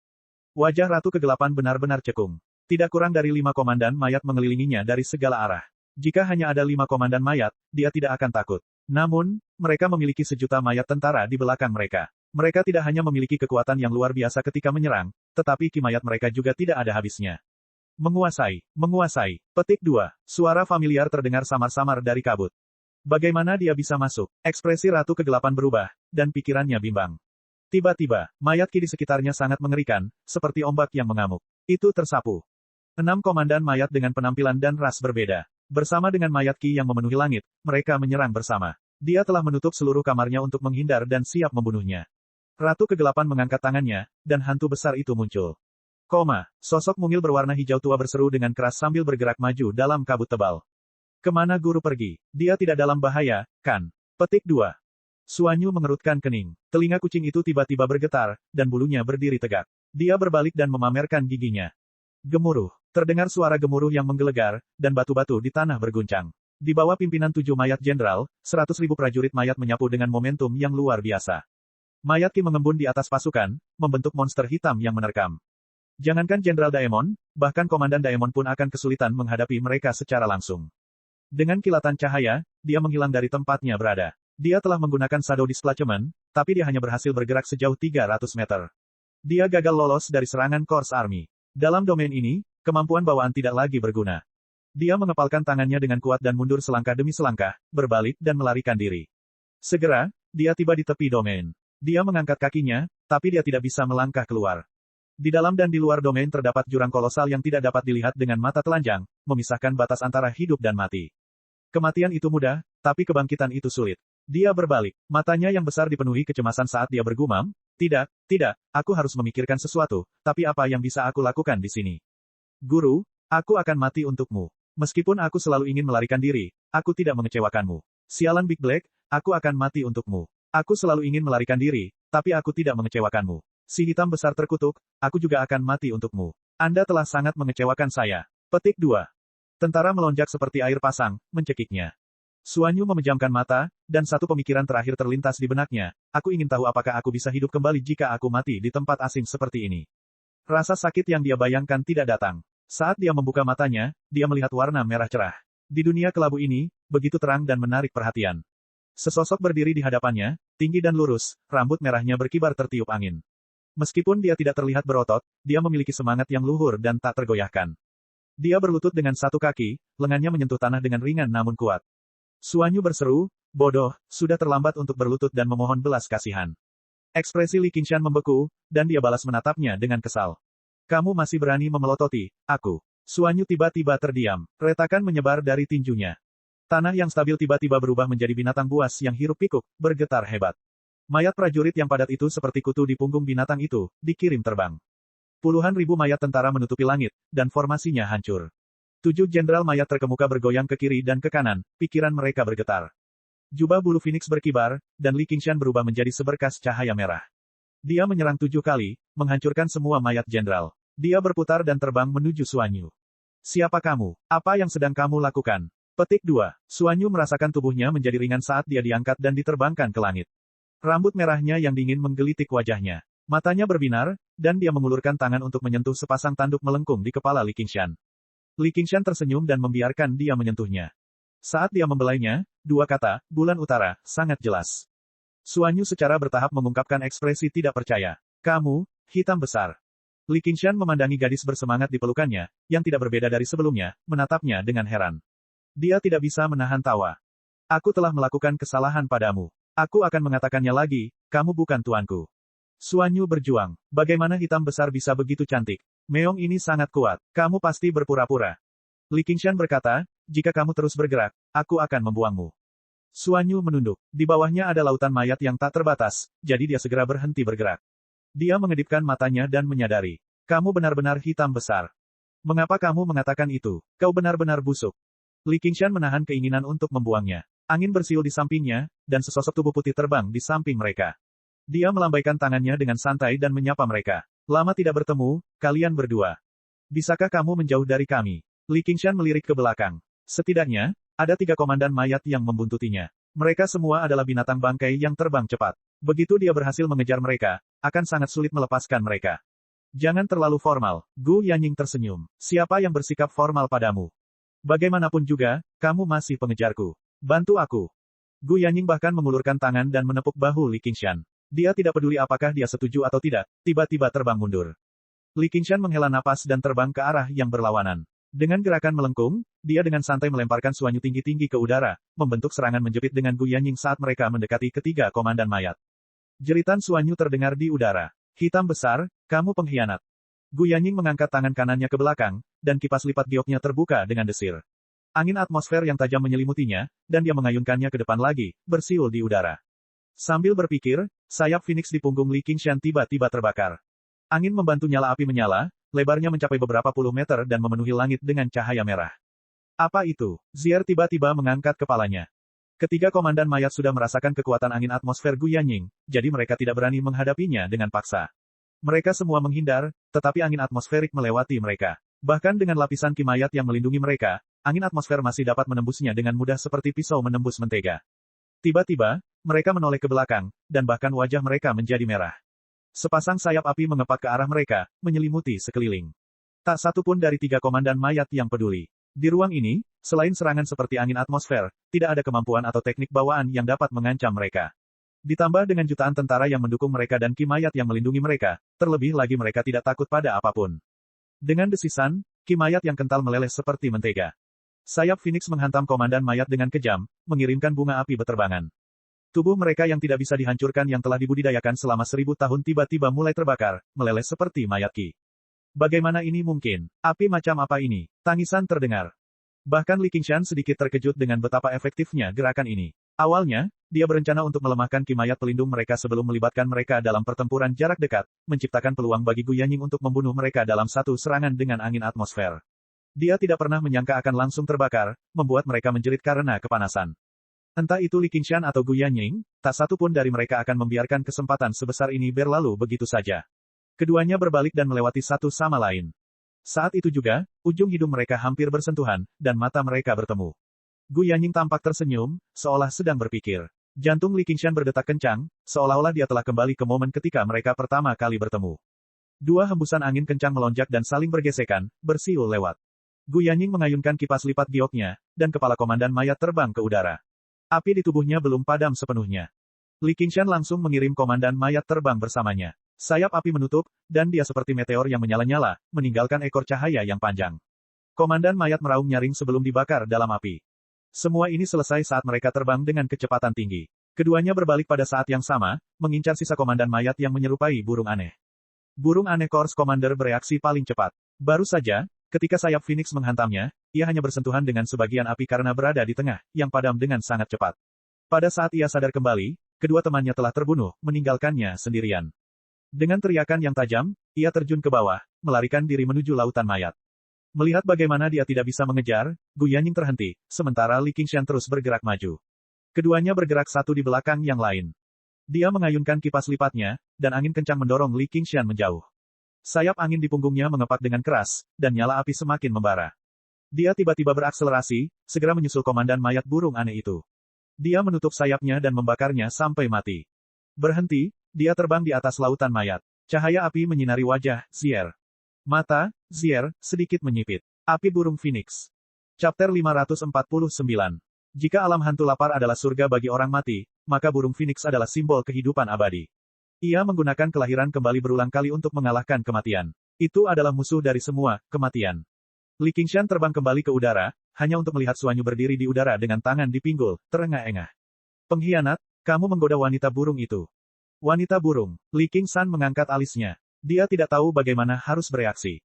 Wajah Ratu Kegelapan benar-benar cekung. Tidak kurang dari 5 komandan mayat mengelilinginya dari segala arah. Jika hanya ada 5 komandan mayat, dia tidak akan takut. Namun, mereka memiliki sejuta mayat tentara di belakang mereka. Mereka tidak hanya memiliki kekuatan yang luar biasa ketika menyerang, tetapi ki mayat mereka juga tidak ada habisnya. Menguasai. Petik 2. Suara familiar terdengar samar-samar dari kabut. Bagaimana dia bisa masuk? Ekspresi Ratu Kegelapan berubah, dan pikirannya bimbang. Tiba-tiba, mayat ki di sekitarnya sangat mengerikan, seperti ombak yang mengamuk. Itu tersapu. 6 komandan mayat dengan penampilan dan ras berbeda. Bersama dengan mayat ki yang memenuhi langit, mereka menyerang bersama. Dia telah menutup seluruh kamarnya untuk menghindar dan siap membunuhnya. Ratu Kegelapan mengangkat tangannya, dan hantu besar itu muncul. Sosok mungil berwarna hijau tua berseru dengan keras sambil bergerak maju dalam kabut tebal. Kemana guru pergi? Dia tidak dalam bahaya, kan? Petik 2. Suanyu mengerutkan kening. Telinga kucing itu tiba-tiba bergetar, dan bulunya berdiri tegak. Dia berbalik dan memamerkan giginya. Gemuruh. Terdengar suara gemuruh yang menggelegar, dan batu-batu di tanah berguncang. Di bawah pimpinan 7 mayat jenderal, 100.000 prajurit mayat menyapu dengan momentum yang luar biasa. Mayat Ki mengembun di atas pasukan, membentuk monster hitam yang menerkam. Jangankan Jenderal Daemon, bahkan Komandan Daemon pun akan kesulitan menghadapi mereka secara langsung. Dengan kilatan cahaya, dia menghilang dari tempatnya berada. Dia telah menggunakan Shadow Displacement, tapi dia hanya berhasil bergerak sejauh 300 meter. Dia gagal lolos dari serangan Corps Army. Dalam domain ini, kemampuan bawaan tidak lagi berguna. Dia mengepalkan tangannya dengan kuat dan mundur selangkah demi selangkah, berbalik dan melarikan diri. Segera, dia tiba di tepi domain. Dia mengangkat kakinya, tapi dia tidak bisa melangkah keluar. Di dalam dan di luar domain terdapat jurang kolosal yang tidak dapat dilihat dengan mata telanjang, memisahkan batas antara hidup dan mati. Kematian itu mudah, tapi kebangkitan itu sulit. Dia berbalik. Matanya yang besar dipenuhi kecemasan saat dia bergumam, tidak, aku harus memikirkan sesuatu, tapi apa yang bisa aku lakukan di sini? Guru, aku akan mati untukmu. Meskipun aku selalu ingin melarikan diri, aku tidak mengecewakanmu. Sialan Big Black, aku akan mati untukmu. Aku selalu ingin melarikan diri, tapi aku tidak mengecewakanmu. Si hitam besar terkutuk, aku juga akan mati untukmu. Anda telah sangat mengecewakan saya. Petik 2. Tentara melonjak seperti air pasang, mencekiknya. Suanyu memejamkan mata, dan satu pemikiran terakhir terlintas di benaknya. Aku ingin tahu apakah aku bisa hidup kembali jika aku mati di tempat asing seperti ini. Rasa sakit yang dia bayangkan tidak datang. Saat dia membuka matanya, dia melihat warna merah cerah. Di dunia kelabu ini, begitu terang dan menarik perhatian. Sesosok berdiri di hadapannya, tinggi dan lurus, rambut merahnya berkibar tertiup angin. Meskipun dia tidak terlihat berotot, dia memiliki semangat yang luhur dan tak tergoyahkan. Dia berlutut dengan satu kaki, lengannya menyentuh tanah dengan ringan namun kuat. Suanyu berseru, bodoh, sudah terlambat untuk berlutut dan memohon belas kasihan. Ekspresi Li Qingshan membeku, dan dia balas menatapnya dengan kesal. Kamu masih berani memelototi aku. Suanyu tiba-tiba terdiam. Retakan menyebar dari tinjunya. Tanah yang stabil tiba-tiba berubah menjadi binatang buas yang hiruk-pikuk, bergetar hebat. Mayat prajurit yang padat itu seperti kutu di punggung binatang itu, dikirim terbang. Puluhan ribu mayat tentara menutupi langit, dan formasinya hancur. 7 jenderal mayat terkemuka bergoyang ke kiri dan ke kanan, pikiran mereka bergetar. Jubah bulu Phoenix berkibar, dan Li Qingshan berubah menjadi seberkas cahaya merah. Dia menyerang 7 kali, menghancurkan semua mayat jenderal. Dia berputar dan terbang menuju Suanyu. Siapa kamu? Apa yang sedang kamu lakukan? Petik 2. Suanyu merasakan tubuhnya menjadi ringan saat dia diangkat dan diterbangkan ke langit. Rambut merahnya yang dingin menggelitik wajahnya. Matanya berbinar, dan dia mengulurkan tangan untuk menyentuh sepasang tanduk melengkung di kepala Li Qingshan. Li Qingshan tersenyum dan membiarkan dia menyentuhnya. Saat dia membelainya, 2 kata, bulan utara, sangat jelas. Suanyu secara bertahap mengungkapkan ekspresi tidak percaya. Kamu, hitam besar. Li Qingshan memandangi gadis bersemangat di pelukannya, yang tidak berbeda dari sebelumnya, menatapnya dengan heran. Dia tidak bisa menahan tawa. Aku telah melakukan kesalahan padamu. Aku akan mengatakannya lagi, kamu bukan tuanku. Suanyu berjuang. Bagaimana hitam besar bisa begitu cantik? Meong ini sangat kuat. Kamu pasti berpura-pura. Li Qingshan berkata, jika kamu terus bergerak, aku akan membuangmu. Suanyu menunduk. Di bawahnya ada lautan mayat yang tak terbatas, jadi dia segera berhenti bergerak. Dia mengedipkan matanya dan menyadari. Kamu benar-benar hitam besar. Mengapa kamu mengatakan itu? Kau benar-benar busuk. Li Qingshan menahan keinginan untuk membuangnya. Angin bersiul di sampingnya, dan sesosok tubuh putih terbang di samping mereka. Dia melambaikan tangannya dengan santai dan menyapa mereka. Lama tidak bertemu, kalian berdua. Bisakah kamu menjauh dari kami? Li Qingshan melirik ke belakang. Setidaknya, ada 3 komandan mayat yang membuntutinya. Mereka semua adalah binatang bangkai yang terbang cepat. Begitu dia berhasil mengejar mereka, akan sangat sulit melepaskan mereka. Jangan terlalu formal. Gu Yanying tersenyum. Siapa yang bersikap formal padamu? Bagaimanapun juga, kamu masih pengejarku. Bantu aku. Gu Yanying bahkan mengulurkan tangan dan menepuk bahu Li Qingshan. Dia tidak peduli apakah dia setuju atau tidak, tiba-tiba terbang mundur. Li Qingshan menghela napas dan terbang ke arah yang berlawanan. Dengan gerakan melengkung, dia dengan santai melemparkan Suanyu tinggi-tinggi ke udara, membentuk serangan menjepit dengan Gu Yanying saat mereka mendekati ketiga komandan mayat. Jeritan Suanyu terdengar di udara. Hitam besar, kamu pengkhianat. Gu Yanying mengangkat tangan kanannya ke belakang, dan kipas lipat gioknya terbuka dengan desir. Angin atmosfer yang tajam menyelimutinya, dan dia mengayunkannya ke depan lagi, bersiul di udara. Sambil berpikir, sayap Phoenix di punggung Li Qingshan tiba-tiba terbakar. Angin membantu nyala api menyala, lebarnya mencapai beberapa puluh meter dan memenuhi langit dengan cahaya merah. Apa itu? Zier tiba-tiba mengangkat kepalanya. Ketiga komandan mayat sudah merasakan kekuatan angin atmosfer Gu Yanning, jadi mereka tidak berani menghadapinya dengan paksa. Mereka semua menghindar, tetapi angin atmosferik melewati mereka. Bahkan dengan lapisan ki mayat yang melindungi mereka, angin atmosfer masih dapat menembusnya dengan mudah seperti pisau menembus mentega. Tiba-tiba, mereka menoleh ke belakang, dan bahkan wajah mereka menjadi merah. Sepasang sayap api mengepak ke arah mereka, menyelimuti sekeliling. Tak satu pun dari tiga komandan mayat yang peduli. Di ruang ini, selain serangan seperti angin atmosfer, tidak ada kemampuan atau teknik bawaan yang dapat mengancam mereka. Ditambah dengan jutaan tentara yang mendukung mereka dan ki mayat yang melindungi mereka, terlebih lagi mereka tidak takut pada apapun. Dengan desisan, ki mayat yang kental meleleh seperti mentega. Sayap Phoenix menghantam komandan mayat dengan kejam, mengirimkan bunga api beterbangan. Tubuh mereka yang tidak bisa dihancurkan yang telah dibudidayakan selama 1000 tahun tiba-tiba mulai terbakar, meleleh seperti mayat ki. Bagaimana ini mungkin? Api macam apa ini? Tangisan terdengar. Bahkan Li Qingshan sedikit terkejut dengan betapa efektifnya gerakan ini. Awalnya, dia berencana untuk melemahkan ki mayat pelindung mereka sebelum melibatkan mereka dalam pertempuran jarak dekat, menciptakan peluang bagi Gu Yanning untuk membunuh mereka dalam satu serangan dengan angin atmosfer. Dia tidak pernah menyangka akan langsung terbakar, membuat mereka menjerit karena kepanasan. Entah itu Li Qingshan atau Gu Yanning, tak satu pun dari mereka akan membiarkan kesempatan sebesar ini berlalu begitu saja. Keduanya berbalik dan melewati satu sama lain. Saat itu juga, ujung hidung mereka hampir bersentuhan, dan mata mereka bertemu. Gu Yanning tampak tersenyum, seolah sedang berpikir. Jantung Li Qingshan berdetak kencang, seolah-olah dia telah kembali ke momen ketika mereka pertama kali bertemu. Dua hembusan angin kencang melonjak dan saling bergesekan, bersiul lewat. Gu Yanning mengayunkan kipas lipat gioknya, dan kepala komandan mayat terbang ke udara. Api di tubuhnya belum padam sepenuhnya. Li Qingshan langsung mengirim komandan mayat terbang bersamanya. Sayap api menutup, dan dia seperti meteor yang menyala-nyala, meninggalkan ekor cahaya yang panjang. Komandan mayat meraung nyaring sebelum dibakar dalam api. Semua ini selesai saat mereka terbang dengan kecepatan tinggi. Keduanya berbalik pada saat yang sama, mengincar sisa komandan mayat yang menyerupai burung aneh. Burung aneh Corps Commander bereaksi paling cepat. Baru saja, ketika sayap Phoenix menghantamnya, ia hanya bersentuhan dengan sebagian api karena berada di tengah, yang padam dengan sangat cepat. Pada saat ia sadar kembali, kedua temannya telah terbunuh, meninggalkannya sendirian. Dengan teriakan yang tajam, ia terjun ke bawah, melarikan diri menuju lautan mayat. Melihat bagaimana dia tidak bisa mengejar, Gu Yanning terhenti, sementara Li Qingshan terus bergerak maju. Keduanya bergerak satu di belakang yang lain. Dia mengayunkan kipas lipatnya, dan angin kencang mendorong Li Qingshan menjauh. Sayap angin di punggungnya mengepak dengan keras, dan nyala api semakin membara. Dia tiba-tiba berakselerasi, segera menyusul komandan mayat burung aneh itu. Dia menutup sayapnya dan membakarnya sampai mati. Berhenti, dia terbang di atas lautan mayat. Cahaya api menyinari wajah Zier. Mata Zier sedikit menyipit. Api burung Phoenix. Chapter 549. Jika alam hantu lapar adalah surga bagi orang mati, maka burung Phoenix adalah simbol kehidupan abadi. Ia menggunakan kelahiran kembali berulang kali untuk mengalahkan kematian. Itu adalah musuh dari semua kematian. Li Qingshan terbang kembali ke udara, hanya untuk melihat Suanyu berdiri di udara dengan tangan di pinggul, terengah-engah. Pengkhianat, kamu menggoda wanita burung itu. Wanita burung. Li Qingshan mengangkat alisnya. Dia tidak tahu bagaimana harus bereaksi.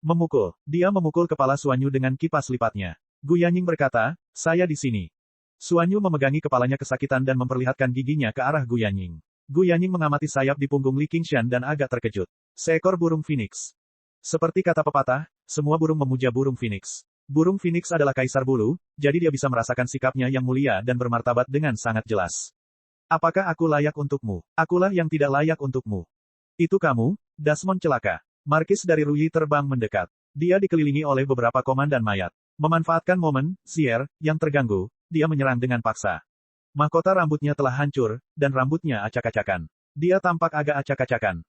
Memukul. Dia memukul kepala Suanyu dengan kipas lipatnya. Gu Yanning berkata, saya di sini. Suanyu memegangi kepalanya kesakitan dan memperlihatkan giginya ke arah Gu Yanning. Gu Yanning mengamati sayap di punggung Li Qingshan dan agak terkejut. Seekor burung Phoenix. Seperti kata pepatah, semua burung memuja burung Phoenix. Burung Phoenix adalah kaisar bulu, jadi dia bisa merasakan sikapnya yang mulia dan bermartabat dengan sangat jelas. Apakah aku layak untukmu? Akulah yang tidak layak untukmu. Itu kamu, Desmond celaka. Markis dari Ruyi terbang mendekat. Dia dikelilingi oleh beberapa komandan mayat. Memanfaatkan momen, Zier, yang terganggu, dia menyerang dengan paksa. Mahkota rambutnya telah hancur, dan rambutnya acak-acakan. Dia tampak agak acak-acakan.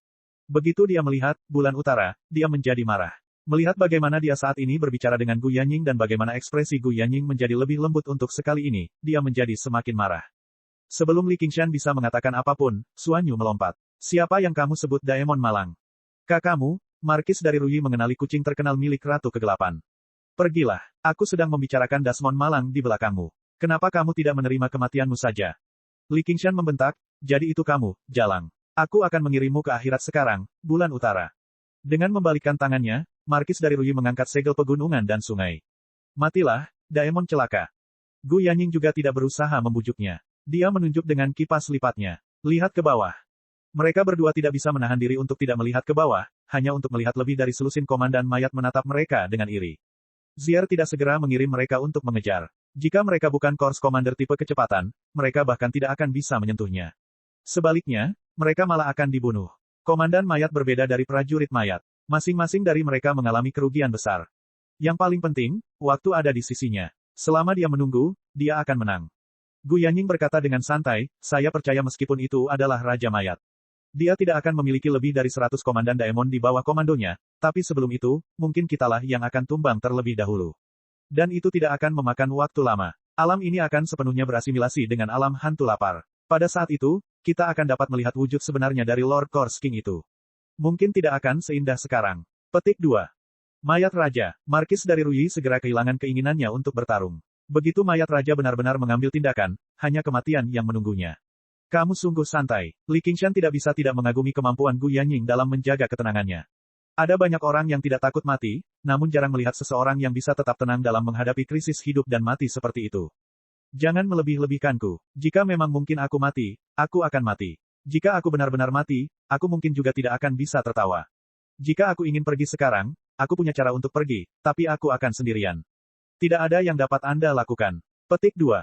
Begitu dia melihat bulan utara, dia menjadi marah. Melihat bagaimana dia saat ini berbicara dengan Gu Yanning dan bagaimana ekspresi Gu Yanning menjadi lebih lembut untuk sekali ini, dia menjadi semakin marah. Sebelum Li Qingshan bisa mengatakan apapun, Suanyu melompat. Siapa yang kamu sebut Daemon Malang? Kakakmu, Markis dari Ruyi mengenali kucing terkenal milik Ratu Kegelapan. Pergilah, aku sedang membicarakan Desmond Malang di belakangmu. Kenapa kamu tidak menerima kematianmu saja? Li Qingshan membentak, jadi itu kamu, Jalang. Aku akan mengirimmu ke akhirat sekarang, bulan utara. Dengan membalikkan tangannya, Markis dari Ruyi mengangkat segel pegunungan dan sungai. Matilah, Daemon celaka. Gu Yanning juga tidak berusaha membujuknya. Dia menunjuk dengan kipas lipatnya. Lihat ke bawah. Mereka berdua tidak bisa menahan diri untuk tidak melihat ke bawah, hanya untuk melihat lebih dari selusin komandan mayat menatap mereka dengan iri. Zier tidak segera mengirim mereka untuk mengejar. Jika mereka bukan Corps Commander tipe kecepatan, mereka bahkan tidak akan bisa menyentuhnya. Sebaliknya, mereka malah akan dibunuh. Komandan mayat berbeda dari prajurit mayat. Masing-masing dari mereka mengalami kerugian besar. Yang paling penting, waktu ada di sisinya. Selama dia menunggu, dia akan menang. Gu Yanying berkata dengan santai, saya percaya meskipun itu adalah Raja Mayat. Dia tidak akan memiliki lebih dari 100 komandan daemon di bawah komandonya, tapi sebelum itu, mungkin kitalah yang akan tumbang terlebih dahulu. Dan itu tidak akan memakan waktu lama. Alam ini akan sepenuhnya berasimilasi dengan alam hantu lapar. Pada saat itu, kita akan dapat melihat wujud sebenarnya dari Lord Corps King itu. Mungkin tidak akan seindah sekarang. Petik 2. Mayat Raja, Markis dari Ruyi segera kehilangan keinginannya untuk bertarung. Begitu mayat Raja benar-benar mengambil tindakan, hanya kematian yang menunggunya. Kamu sungguh santai. Li Qingshan tidak bisa tidak mengagumi kemampuan Gu Yanying dalam menjaga ketenangannya. Ada banyak orang yang tidak takut mati, namun jarang melihat seseorang yang bisa tetap tenang dalam menghadapi krisis hidup dan mati seperti itu. Jangan melebih-lebihkanku. Jika memang mungkin aku mati, aku akan mati. Jika aku benar-benar mati, aku mungkin juga tidak akan bisa tertawa. Jika aku ingin pergi sekarang, aku punya cara untuk pergi, tapi aku akan sendirian. Tidak ada yang dapat Anda lakukan. Petik 2.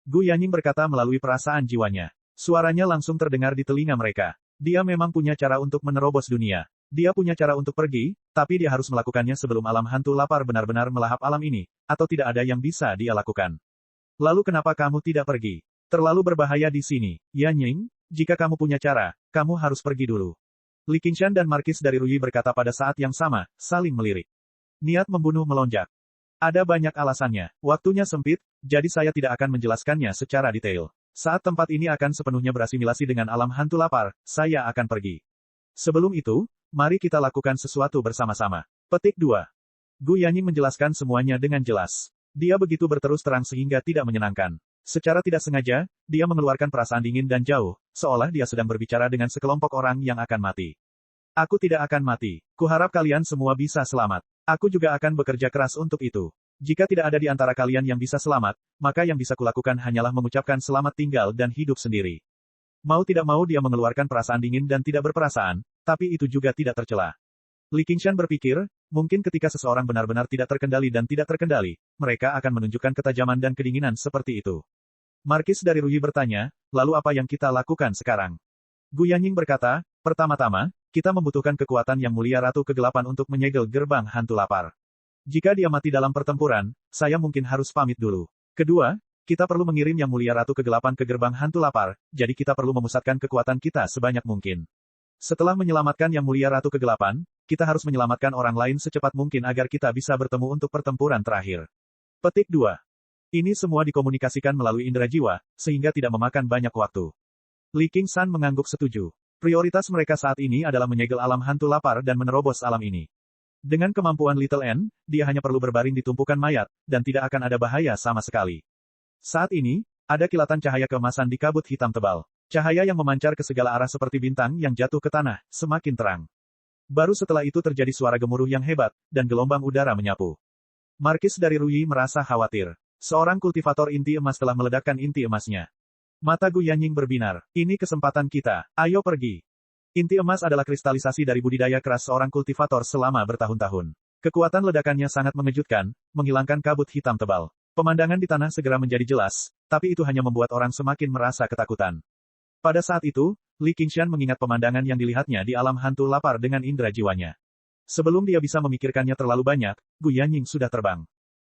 Gu Yanying berkata melalui perasaan jiwanya. Suaranya langsung terdengar di telinga mereka. Dia memang punya cara untuk menerobos dunia. Dia punya cara untuk pergi, tapi dia harus melakukannya sebelum alam hantu lapar benar-benar melahap alam ini, atau tidak ada yang bisa dia lakukan. Lalu kenapa kamu tidak pergi? Terlalu berbahaya di sini. Yanying, jika kamu punya cara, kamu harus pergi dulu. Li Qingshan dan Markis dari Ruyi berkata pada saat yang sama, saling melirik. Niat membunuh melonjak. Ada banyak alasannya. Waktunya sempit, jadi saya tidak akan menjelaskannya secara detail. Saat tempat ini akan sepenuhnya berasimilasi dengan alam hantu lapar, saya akan pergi. Sebelum itu, mari kita lakukan sesuatu bersama-sama. Petik 2. Gu Yanying menjelaskan semuanya dengan jelas. Dia begitu berterus terang sehingga tidak menyenangkan. Secara tidak sengaja, dia mengeluarkan perasaan dingin dan jauh, seolah dia sedang berbicara dengan sekelompok orang yang akan mati. Aku tidak akan mati. Kuharap kalian semua bisa selamat. Aku juga akan bekerja keras untuk itu. Jika tidak ada di antara kalian yang bisa selamat, maka yang bisa kulakukan hanyalah mengucapkan selamat tinggal dan hidup sendiri. Mau tidak mau dia mengeluarkan perasaan dingin dan tidak berperasaan, tapi itu juga tidak tercela. Li Qingshan berpikir, mungkin ketika seseorang benar-benar tidak terkendali dan tidak terkendali, mereka akan menunjukkan ketajaman dan kedinginan seperti itu. Markis dari Ruyi bertanya, lalu apa yang kita lakukan sekarang? Gu Yanying berkata, pertama-tama, kita membutuhkan kekuatan yang mulia Ratu Kegelapan untuk menyegel gerbang hantu lapar. Jika dia mati dalam pertempuran, saya mungkin harus pamit dulu. Kedua, kita perlu mengirim Yang Mulia Ratu Kegelapan ke gerbang hantu lapar, jadi kita perlu memusatkan kekuatan kita sebanyak mungkin. Setelah menyelamatkan Yang Mulia Ratu Kegelapan, kita harus menyelamatkan orang lain secepat mungkin agar kita bisa bertemu untuk pertempuran terakhir. Petik 2. Ini semua dikomunikasikan melalui indera jiwa, sehingga tidak memakan banyak waktu. Li Qingshan mengangguk setuju. Prioritas mereka saat ini adalah menyegel alam hantu lapar dan menerobos alam ini. Dengan kemampuan Little N, dia hanya perlu berbaring di tumpukan mayat, dan tidak akan ada bahaya sama sekali. Saat ini, ada kilatan cahaya keemasan di kabut hitam tebal. Cahaya yang memancar ke segala arah seperti bintang yang jatuh ke tanah, semakin terang. Baru setelah itu terjadi suara gemuruh yang hebat, dan gelombang udara menyapu. Markis dari Ruyi merasa khawatir. Seorang kultivator inti emas telah meledakkan inti emasnya. Mata Gu Yanying berbinar. Ini kesempatan kita. Ayo pergi. Inti emas adalah kristalisasi dari budidaya keras seorang kultivator selama bertahun-tahun. Kekuatan ledakannya sangat mengejutkan, menghilangkan kabut hitam tebal. Pemandangan di tanah segera menjadi jelas, tapi itu hanya membuat orang semakin merasa ketakutan. Pada saat itu, Li Qingshan mengingat pemandangan yang dilihatnya di alam hantu lapar dengan indera jiwanya. Sebelum dia bisa memikirkannya terlalu banyak, Gu Yanying sudah terbang.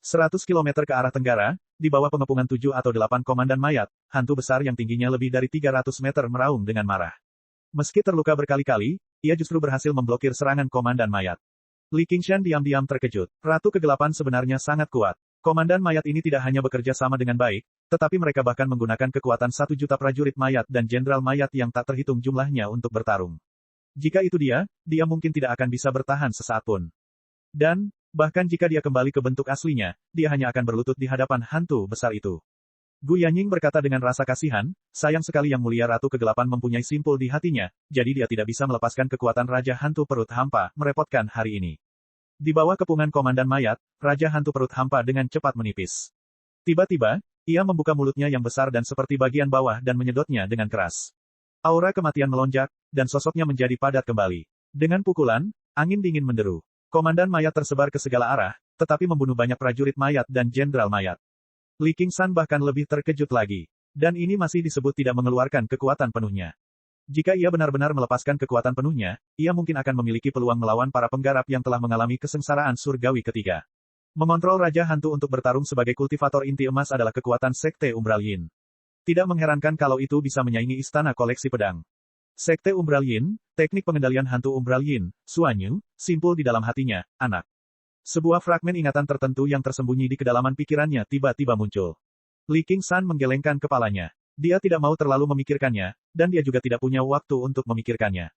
100 km ke arah tenggara, di bawah pengepungan 7 atau 8 komandan mayat, hantu besar yang tingginya lebih dari 300 meter meraung dengan marah. Meski terluka berkali-kali, ia justru berhasil memblokir serangan komandan mayat. Li Qingshan diam-diam terkejut. Ratu Kegelapan sebenarnya sangat kuat. Komandan mayat ini tidak hanya bekerja sama dengan baik, tetapi mereka bahkan menggunakan kekuatan 1 juta prajurit mayat dan jenderal mayat yang tak terhitung jumlahnya untuk bertarung. Jika itu dia mungkin tidak akan bisa bertahan sesaat pun. Dan, bahkan jika dia kembali ke bentuk aslinya, dia hanya akan berlutut di hadapan hantu besar itu. Gu Yanying berkata dengan rasa kasihan, sayang sekali Yang Mulia Ratu Kegelapan mempunyai simpul di hatinya, jadi dia tidak bisa melepaskan kekuatan Raja Hantu Perut Hampa, merepotkan hari ini. Di bawah kepungan komandan mayat, Raja Hantu Perut Hampa dengan cepat menipis. Tiba-tiba, ia membuka mulutnya yang besar dan seperti bagian bawah dan menyedotnya dengan keras. Aura kematian melonjak, dan sosoknya menjadi padat kembali. Dengan pukulan, angin dingin menderu. Komandan mayat tersebar ke segala arah, tetapi membunuh banyak prajurit mayat dan jenderal mayat. Li Qingshan bahkan lebih terkejut lagi. Dan ini masih disebut tidak mengeluarkan kekuatan penuhnya. Jika ia benar-benar melepaskan kekuatan penuhnya, ia mungkin akan memiliki peluang melawan para penggarap yang telah mengalami kesengsaraan surgawi ketiga. Mengontrol Raja Hantu untuk bertarung sebagai kultivator inti emas adalah kekuatan Sekte Umbral Yin. Tidak mengherankan kalau itu bisa menyaingi istana koleksi pedang. Sekte Umbral Yin, teknik pengendalian hantu Umbral Yin, Suanyu, simpul di dalam hatinya, anak. Sebuah fragmen ingatan tertentu yang tersembunyi di kedalaman pikirannya tiba-tiba muncul. Li Qingshan menggelengkan kepalanya. Dia tidak mau terlalu memikirkannya, dan dia juga tidak punya waktu untuk memikirkannya.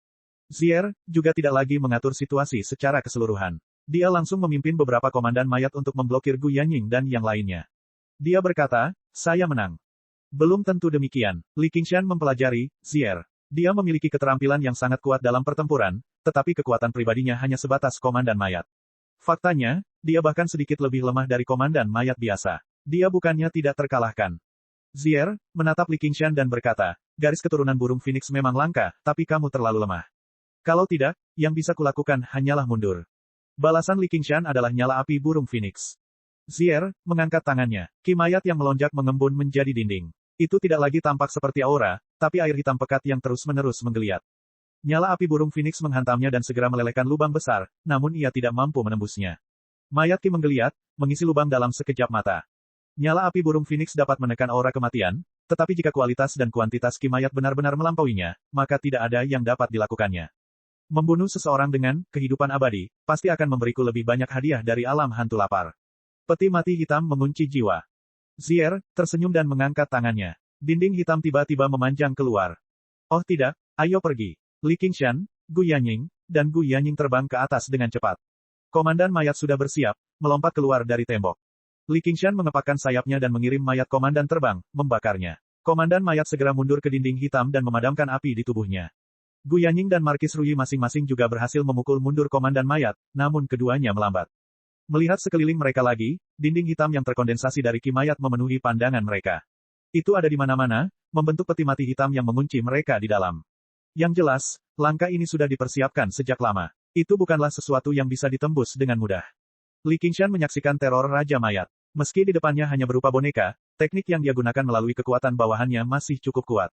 Zier juga tidak lagi mengatur situasi secara keseluruhan. Dia langsung memimpin beberapa komandan mayat untuk memblokir Gu Yanying dan yang lainnya. Dia berkata, saya menang. Belum tentu demikian. Li Qingshan mempelajari Zier. Dia memiliki keterampilan yang sangat kuat dalam pertempuran, tetapi kekuatan pribadinya hanya sebatas komandan mayat. Faktanya, dia bahkan sedikit lebih lemah dari komandan mayat biasa. Dia bukannya tidak terkalahkan. Zier menatap Li Qingshan dan berkata, garis keturunan burung Phoenix memang langka, tapi kamu terlalu lemah. Kalau tidak, yang bisa kulakukan hanyalah mundur. Balasan Li Qingshan adalah nyala api burung Phoenix. Zier mengangkat tangannya. Ki mayat yang melonjak mengembun menjadi dinding. Itu tidak lagi tampak seperti aura, tapi air hitam pekat yang terus-menerus menggeliat. Nyala api burung Phoenix menghantamnya dan segera melelehkan lubang besar, namun ia tidak mampu menembusnya. Mayat Ki menggeliat, mengisi lubang dalam sekejap mata. Nyala api burung Phoenix dapat menekan aura kematian, tetapi jika kualitas dan kuantitas Ki mayat benar-benar melampauinya, maka tidak ada yang dapat dilakukannya. Membunuh seseorang dengan kehidupan abadi, pasti akan memberiku lebih banyak hadiah dari alam hantu lapar. Peti mati hitam mengunci jiwa. Zier tersenyum dan mengangkat tangannya. Dinding hitam tiba-tiba memanjang keluar. Oh tidak, ayo pergi. Li Qingshan, Gu Yanying, dan Gu Yanying terbang ke atas dengan cepat. Komandan mayat sudah bersiap, melompat keluar dari tembok. Li Qingshan mengepakkan sayapnya dan mengirim mayat komandan terbang, membakarnya. Komandan mayat segera mundur ke dinding hitam dan memadamkan api di tubuhnya. Gu Yanying dan Markis Ruyi masing-masing juga berhasil memukul mundur komandan mayat, namun keduanya melambat. Melihat sekeliling mereka lagi, dinding hitam yang terkondensasi dari Ki mayat memenuhi pandangan mereka. Itu ada di mana-mana, membentuk peti mati hitam yang mengunci mereka di dalam. Yang jelas, langkah ini sudah dipersiapkan sejak lama. Itu bukanlah sesuatu yang bisa ditembus dengan mudah. Li Qingshan menyaksikan teror Raja Mayat. Meski di depannya hanya berupa boneka, teknik yang dia gunakan melalui kekuatan bawahannya masih cukup kuat.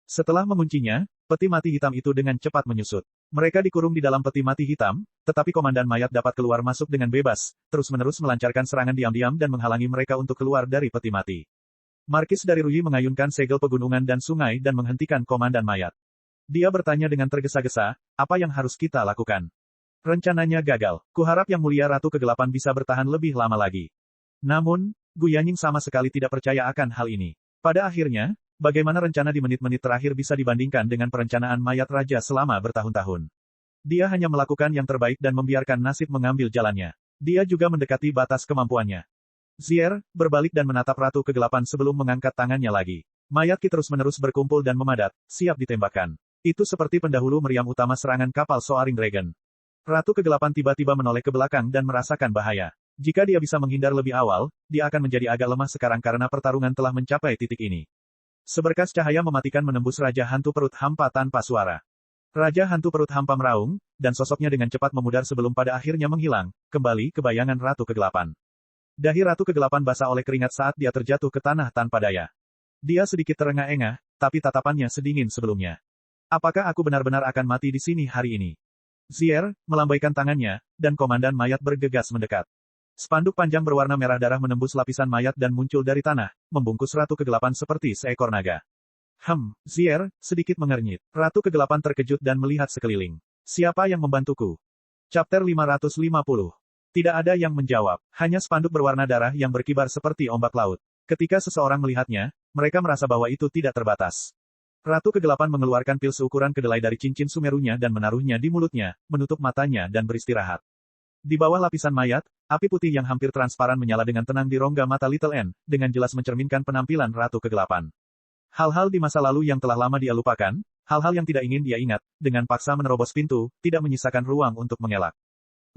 Setelah menguncinya, peti mati hitam itu dengan cepat menyusut. Mereka dikurung di dalam peti mati hitam, tetapi komandan mayat dapat keluar masuk dengan bebas, terus-menerus melancarkan serangan diam-diam dan menghalangi mereka untuk keluar dari peti mati. Markis dari Ruyi mengayunkan segel pegunungan dan sungai dan menghentikan komandan mayat. Dia bertanya dengan tergesa-gesa, apa yang harus kita lakukan? Rencananya gagal. Kuharap Yang Mulia Ratu Kegelapan bisa bertahan lebih lama lagi. Namun, Gu Yanying sama sekali tidak percaya akan hal ini. Pada akhirnya, bagaimana rencana di menit-menit terakhir bisa dibandingkan dengan perencanaan mayat raja selama bertahun-tahun? Dia hanya melakukan yang terbaik dan membiarkan nasib mengambil jalannya. Dia juga mendekati batas kemampuannya. Zier berbalik dan menatap Ratu Kegelapan sebelum mengangkat tangannya lagi. Mayat Ki terus-menerus berkumpul dan memadat, siap ditembakkan. Itu seperti pendahulu meriam utama serangan kapal Soaring Dragon. Ratu Kegelapan tiba-tiba menoleh ke belakang dan merasakan bahaya. Jika dia bisa menghindar lebih awal, dia akan menjadi agak lemah sekarang karena pertarungan telah mencapai titik ini. Seberkas cahaya mematikan menembus Raja Hantu Perut Hampa tanpa suara. Raja Hantu Perut Hampa meraung, dan sosoknya dengan cepat memudar sebelum pada akhirnya menghilang, kembali ke bayangan Ratu Kegelapan. Dahi Ratu Kegelapan basah oleh keringat saat dia terjatuh ke tanah tanpa daya. Dia sedikit terengah-engah, tapi tatapannya sedingin sebelumnya. Apakah aku benar-benar akan mati di sini hari ini? Zier melambaikan tangannya, dan komandan mayat bergegas mendekat. Spanduk panjang berwarna merah darah menembus lapisan mayat dan muncul dari tanah, membungkus Ratu Kegelapan seperti seekor naga. Zier sedikit mengernyit. Ratu Kegelapan terkejut dan melihat sekeliling. Siapa yang membantuku? Chapter 550. Tidak ada yang menjawab, hanya spanduk berwarna darah yang berkibar seperti ombak laut. Ketika seseorang melihatnya, mereka merasa bahwa itu tidak terbatas. Ratu Kegelapan mengeluarkan pil seukuran kedelai dari cincin sumerunya dan menaruhnya di mulutnya, menutup matanya dan beristirahat. Di bawah lapisan mayat, api putih yang hampir transparan menyala dengan tenang di rongga mata Little N, dengan jelas mencerminkan penampilan Ratu Kegelapan. Hal-hal di masa lalu yang telah lama dia lupakan, hal-hal yang tidak ingin dia ingat, dengan paksa menerobos pintu, tidak menyisakan ruang untuk mengelak.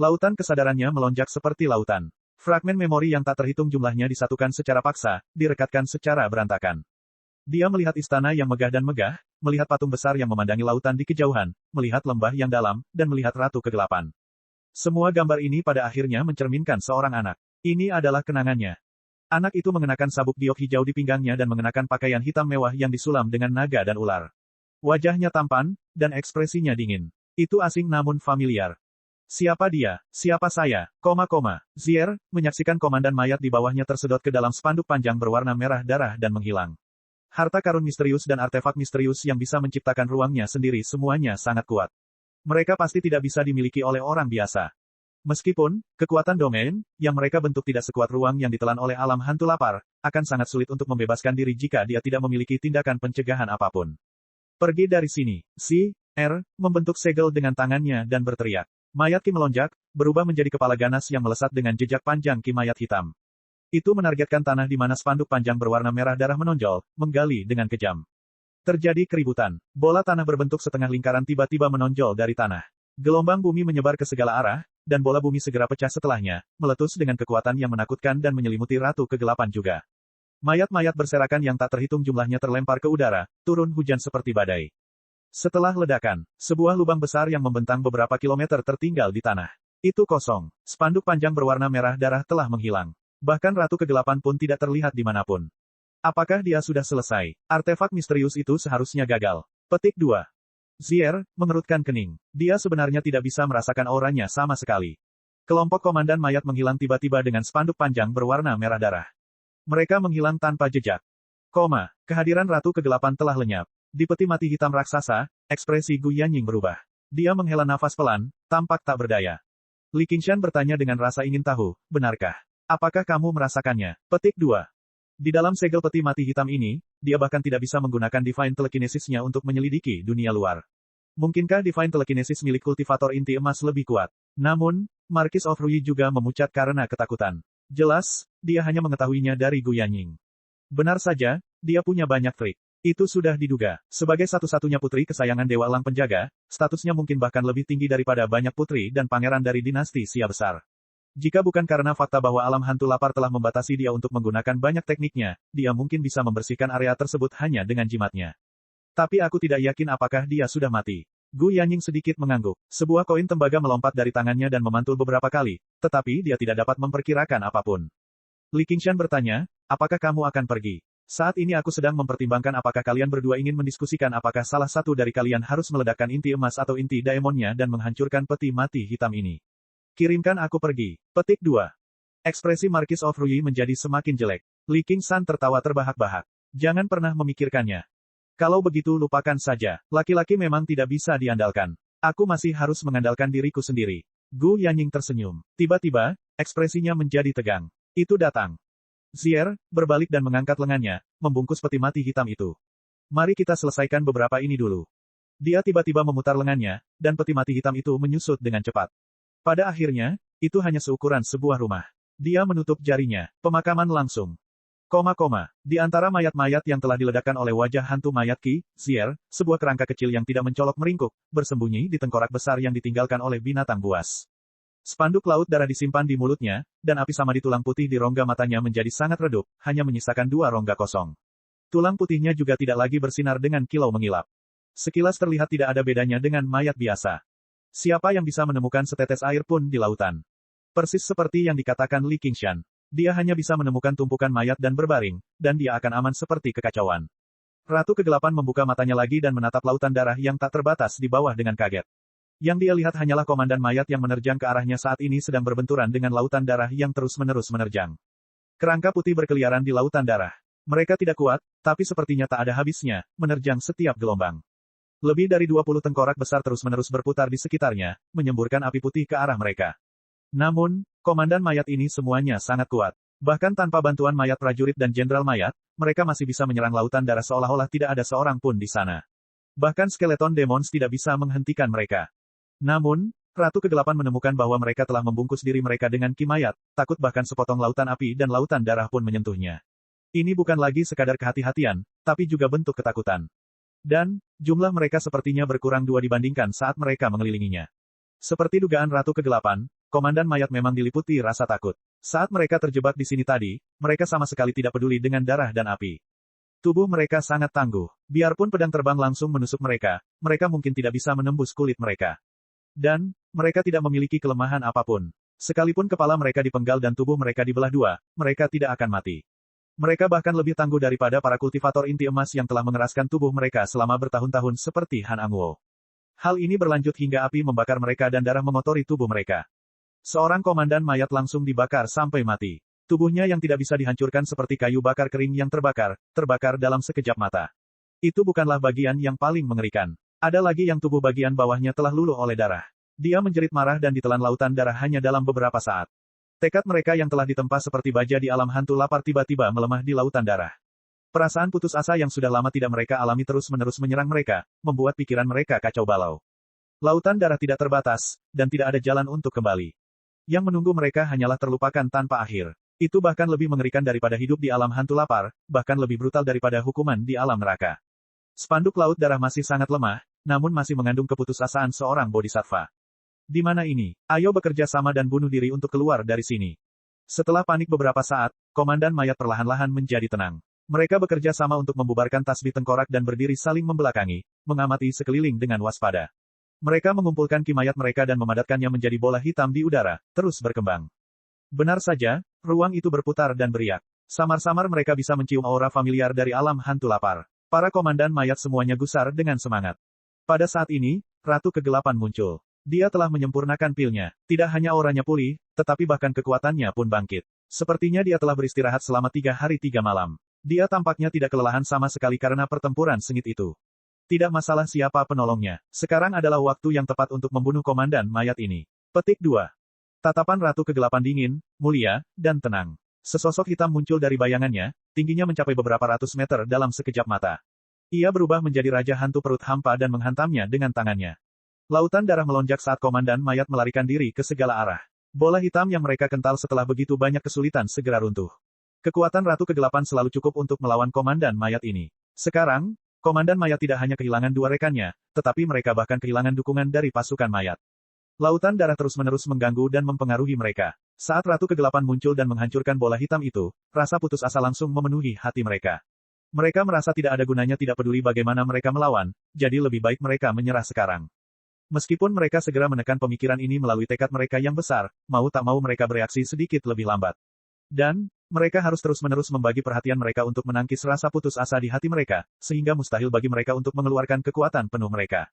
Lautan kesadarannya melonjak seperti lautan. Fragmen memori yang tak terhitung jumlahnya disatukan secara paksa, direkatkan secara berantakan. Dia melihat istana yang megah dan megah, melihat patung besar yang memandangi lautan di kejauhan, melihat lembah yang dalam, dan melihat Ratu Kegelapan. Semua gambar ini pada akhirnya mencerminkan seorang anak. Ini adalah kenangannya. Anak itu mengenakan sabuk giok hijau di pinggangnya dan mengenakan pakaian hitam mewah yang disulam dengan naga dan ular. Wajahnya tampan, dan ekspresinya dingin. Itu asing namun familiar. Siapa dia? Siapa saya? Zier, menyaksikan komandan mayat di bawahnya tersedot ke dalam spanduk panjang berwarna merah darah dan menghilang. Harta karun misterius dan artefak misterius yang bisa menciptakan ruangnya sendiri semuanya sangat kuat. Mereka pasti tidak bisa dimiliki oleh orang biasa. Meskipun, kekuatan domain, yang mereka bentuk tidak sekuat ruang yang ditelan oleh alam hantu lapar, akan sangat sulit untuk membebaskan diri jika dia tidak memiliki tindakan pencegahan apapun. Pergi dari sini. Membentuk segel dengan tangannya dan berteriak. Mayat Ki melonjak, berubah menjadi kepala ganas yang melesat dengan jejak panjang Ki mayat hitam. Itu menargetkan tanah di mana spanduk panjang berwarna merah darah menonjol, menggali dengan kejam. Terjadi keributan. Bola tanah berbentuk setengah lingkaran tiba-tiba menonjol dari tanah. Gelombang bumi menyebar ke segala arah, dan bola bumi segera pecah setelahnya, meletus dengan kekuatan yang menakutkan dan menyelimuti Ratu Kegelapan juga. Mayat-mayat berserakan yang tak terhitung jumlahnya terlempar ke udara, turun hujan seperti badai. Setelah ledakan, sebuah lubang besar yang membentang beberapa kilometer tertinggal di tanah. Itu kosong. Spanduk panjang berwarna merah darah telah menghilang. Bahkan Ratu Kegelapan pun tidak terlihat dimanapun. Apakah dia sudah selesai? Artefak misterius itu seharusnya gagal. Petik 2. Zier, mengerutkan kening. Dia sebenarnya tidak bisa merasakan auranya sama sekali. Kelompok komandan mayat menghilang tiba-tiba dengan spanduk panjang berwarna merah darah. Mereka menghilang tanpa jejak. Kehadiran Ratu Kegelapan telah lenyap. Di peti mati hitam raksasa, ekspresi Gu Yanying berubah. Dia menghela nafas pelan, tampak tak berdaya. Li Qingshan bertanya dengan rasa ingin tahu, benarkah? Apakah kamu merasakannya? Petik 2. Di dalam segel peti mati hitam ini, dia bahkan tidak bisa menggunakan Divine Telekinesisnya untuk menyelidiki dunia luar. Mungkinkah Divine Telekinesis milik kultivator inti emas lebih kuat? Namun, Marquis of Rui juga memucat karena ketakutan. Jelas, dia hanya mengetahuinya dari Gu Yanying. Benar saja, dia punya banyak trik. Itu sudah diduga. Sebagai satu-satunya putri kesayangan Dewa Elang Penjaga, statusnya mungkin bahkan lebih tinggi daripada banyak putri dan pangeran dari dinasti Xia besar. Jika bukan karena fakta bahwa alam hantu lapar telah membatasi dia untuk menggunakan banyak tekniknya, dia mungkin bisa membersihkan area tersebut hanya dengan jimatnya. Tapi aku tidak yakin apakah dia sudah mati. Gu Yanying sedikit mengangguk. Sebuah koin tembaga melompat dari tangannya dan memantul beberapa kali, tetapi dia tidak dapat memperkirakan apapun. Li Qingshan bertanya, apakah kamu akan pergi? Saat ini aku sedang mempertimbangkan apakah kalian berdua ingin mendiskusikan apakah salah satu dari kalian harus meledakkan inti emas atau inti daemonnya dan menghancurkan peti mati hitam ini. Kirimkan aku pergi. Petik 2. Ekspresi Marquis of Rui menjadi semakin jelek. Li Qingshan tertawa terbahak-bahak. Jangan pernah memikirkannya. Kalau begitu lupakan saja. Laki-laki memang tidak bisa diandalkan. Aku masih harus mengandalkan diriku sendiri. Gu Yanying tersenyum. Tiba-tiba, ekspresinya menjadi tegang. Itu datang. Zier, berbalik dan mengangkat lengannya, membungkus peti mati hitam itu. Mari kita selesaikan beberapa ini dulu. Dia tiba-tiba memutar lengannya, dan peti mati hitam itu menyusut dengan cepat. Pada akhirnya, itu hanya seukuran sebuah rumah. Dia menutup jarinya, pemakaman langsung. Di antara mayat-mayat yang telah diledakkan oleh wajah hantu mayat Ki, Zier, sebuah kerangka kecil yang tidak mencolok meringkuk, bersembunyi di tengkorak besar yang ditinggalkan oleh binatang buas. Spanduk laut darah disimpan di mulutnya, dan api sama di tulang putih di rongga matanya menjadi sangat redup, hanya menyisakan 2 rongga kosong. Tulang putihnya juga tidak lagi bersinar dengan kilau mengilap. Sekilas terlihat tidak ada bedanya dengan mayat biasa. Siapa yang bisa menemukan setetes air pun di lautan? Persis seperti yang dikatakan Li Qingshan. Dia hanya bisa menemukan tumpukan mayat dan berbaring, dan dia akan aman seperti kekacauan. Ratu Kegelapan membuka matanya lagi dan menatap lautan darah yang tak terbatas di bawah dengan kaget. Yang dia lihat hanyalah komandan mayat yang menerjang ke arahnya saat ini sedang berbenturan dengan lautan darah yang terus-menerus menerjang. Kerangka putih berkeliaran di lautan darah. Mereka tidak kuat, tapi sepertinya tak ada habisnya, menerjang setiap gelombang. Lebih dari 20 tengkorak besar terus-menerus berputar di sekitarnya, menyemburkan api putih ke arah mereka. Namun, komandan mayat ini semuanya sangat kuat. Bahkan tanpa bantuan mayat prajurit dan jenderal mayat, mereka masih bisa menyerang lautan darah seolah-olah tidak ada seorang pun di sana. Bahkan skeleton demons tidak bisa menghentikan mereka. Namun, Ratu Kegelapan menemukan bahwa mereka telah membungkus diri mereka dengan ki mayat, takut bahkan sepotong lautan api dan lautan darah pun menyentuhnya. Ini bukan lagi sekadar kehati-hatian, tapi juga bentuk ketakutan. Dan, jumlah mereka sepertinya berkurang 2 dibandingkan saat mereka mengelilinginya. Seperti dugaan Ratu Kegelapan, komandan mayat memang diliputi rasa takut. Saat mereka terjebak di sini tadi, mereka sama sekali tidak peduli dengan darah dan api. Tubuh mereka sangat tangguh. Biarpun pedang terbang langsung menusuk mereka, mereka mungkin tidak bisa menembus kulit mereka. Dan, mereka tidak memiliki kelemahan apapun. Sekalipun kepala mereka dipenggal dan tubuh mereka dibelah dua, mereka tidak akan mati. Mereka bahkan lebih tangguh daripada para kultivator inti emas yang telah mengeraskan tubuh mereka selama bertahun-tahun seperti Han Angwo. Hal ini berlanjut hingga api membakar mereka dan darah mengotori tubuh mereka. Seorang komandan mayat langsung dibakar sampai mati. Tubuhnya yang tidak bisa dihancurkan seperti kayu bakar kering yang terbakar dalam sekejap mata. Itu bukanlah bagian yang paling mengerikan. Ada lagi yang tubuh bagian bawahnya telah luluh oleh darah. Dia menjerit marah dan ditelan lautan darah hanya dalam beberapa saat. Tekad mereka yang telah ditempa seperti baja di alam hantu lapar tiba-tiba melemah di lautan darah. Perasaan putus asa yang sudah lama tidak mereka alami terus-menerus menyerang mereka, membuat pikiran mereka kacau balau. Lautan darah tidak terbatas, dan tidak ada jalan untuk kembali. Yang menunggu mereka hanyalah terlupakan tanpa akhir. Itu bahkan lebih mengerikan daripada hidup di alam hantu lapar, bahkan lebih brutal daripada hukuman di alam neraka. Spanduk laut darah masih sangat lemah, namun masih mengandung keputusasaan seorang bodhisattva. Di mana ini? Ayo bekerja sama dan bunuh diri untuk keluar dari sini. Setelah panik beberapa saat, komandan mayat perlahan-lahan menjadi tenang. Mereka bekerja sama untuk membubarkan tasbih tengkorak dan berdiri saling membelakangi, mengamati sekeliling dengan waspada. Mereka mengumpulkan ki mayat mereka dan memadatkannya menjadi bola hitam di udara, terus berkembang. Benar saja, ruang itu berputar dan beriak. Samar-samar mereka bisa mencium aura familiar dari alam hantu lapar. Para komandan mayat semuanya gusar dengan semangat. Pada saat ini, Ratu Kegelapan muncul. Dia telah menyempurnakan pilnya. Tidak hanya auranya pulih, tetapi bahkan kekuatannya pun bangkit. Sepertinya dia telah beristirahat selama 3 hari 3 malam. Dia tampaknya tidak kelelahan sama sekali karena pertempuran sengit itu. Tidak masalah siapa penolongnya. Sekarang adalah waktu yang tepat untuk membunuh komandan mayat ini. Petik 2. Tatapan Ratu Kegelapan dingin, mulia, dan tenang. Sesosok hitam muncul dari bayangannya, tingginya mencapai beberapa ratus meter dalam sekejap mata. Ia berubah menjadi Raja Hantu Perut Hampa dan menghantamnya dengan tangannya. Lautan darah melonjak saat komandan mayat melarikan diri ke segala arah. Bola hitam yang mereka kental setelah begitu banyak kesulitan segera runtuh. Kekuatan Ratu Kegelapan selalu cukup untuk melawan komandan mayat ini. Sekarang, komandan mayat tidak hanya kehilangan 2 rekannya, tetapi mereka bahkan kehilangan dukungan dari pasukan mayat. Lautan darah terus-menerus mengganggu dan mempengaruhi mereka. Saat Ratu Kegelapan muncul dan menghancurkan bola hitam itu, rasa putus asa langsung memenuhi hati mereka. Mereka merasa tidak ada gunanya tidak peduli bagaimana mereka melawan, jadi lebih baik mereka menyerah sekarang. Meskipun mereka segera menekan pemikiran ini melalui tekad mereka yang besar, mau tak mau mereka bereaksi sedikit lebih lambat. Dan, mereka harus terus-menerus membagi perhatian mereka untuk menangkis rasa putus asa di hati mereka, sehingga mustahil bagi mereka untuk mengeluarkan kekuatan penuh mereka.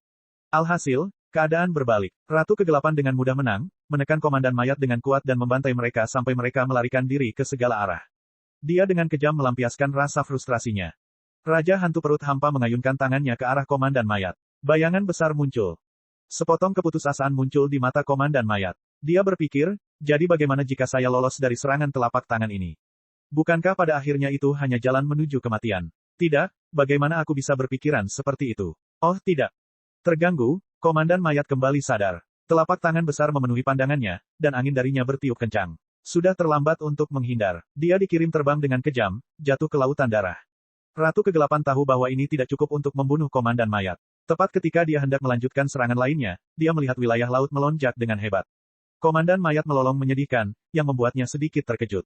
Alhasil, keadaan berbalik. Ratu Kegelapan dengan mudah menang, menekan komandan mayat dengan kuat dan membantai mereka sampai mereka melarikan diri ke segala arah. Dia dengan kejam melampiaskan rasa frustrasinya. Raja Hantu Perut Hampa mengayunkan tangannya ke arah komandan mayat. Bayangan besar muncul. Sepotong keputusasaan muncul di mata komandan mayat. Dia berpikir, jadi bagaimana jika saya lolos dari serangan telapak tangan ini? Bukankah pada akhirnya itu hanya jalan menuju kematian? Tidak, bagaimana aku bisa berpikiran seperti itu? Oh tidak. Terganggu, komandan mayat kembali sadar. Telapak tangan besar memenuhi pandangannya, dan angin darinya bertiup kencang. Sudah terlambat untuk menghindar. Dia dikirim terbang dengan kejam, jatuh ke lautan darah. Ratu Kegelapan tahu bahwa ini tidak cukup untuk membunuh komandan mayat. Tepat ketika dia hendak melanjutkan serangan lainnya, dia melihat wilayah laut melonjak dengan hebat. Komandan mayat melolong menyedihkan, yang membuatnya sedikit terkejut.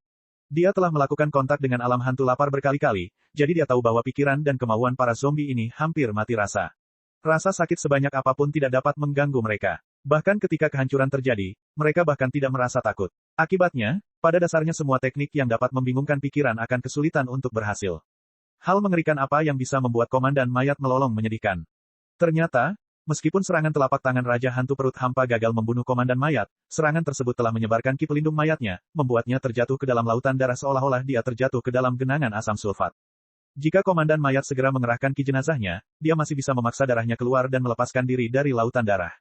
Dia telah melakukan kontak dengan alam hantu lapar berkali-kali, jadi dia tahu bahwa pikiran dan kemauan para zombie ini hampir mati rasa. Rasa sakit sebanyak apapun tidak dapat mengganggu mereka. Bahkan ketika kehancuran terjadi, mereka bahkan tidak merasa takut. Akibatnya, pada dasarnya semua teknik yang dapat membingungkan pikiran akan kesulitan untuk berhasil. Hal mengerikan apa yang bisa membuat komandan mayat melolong menyedihkan. Ternyata, meskipun serangan telapak tangan Raja Hantu Perut Hampa gagal membunuh komandan mayat, serangan tersebut telah menyebarkan ki pelindung mayatnya, membuatnya terjatuh ke dalam lautan darah seolah-olah dia terjatuh ke dalam genangan asam sulfat. Jika komandan mayat segera mengerahkan ki jenazahnya, dia masih bisa memaksa darahnya keluar dan melepaskan diri dari lautan darah.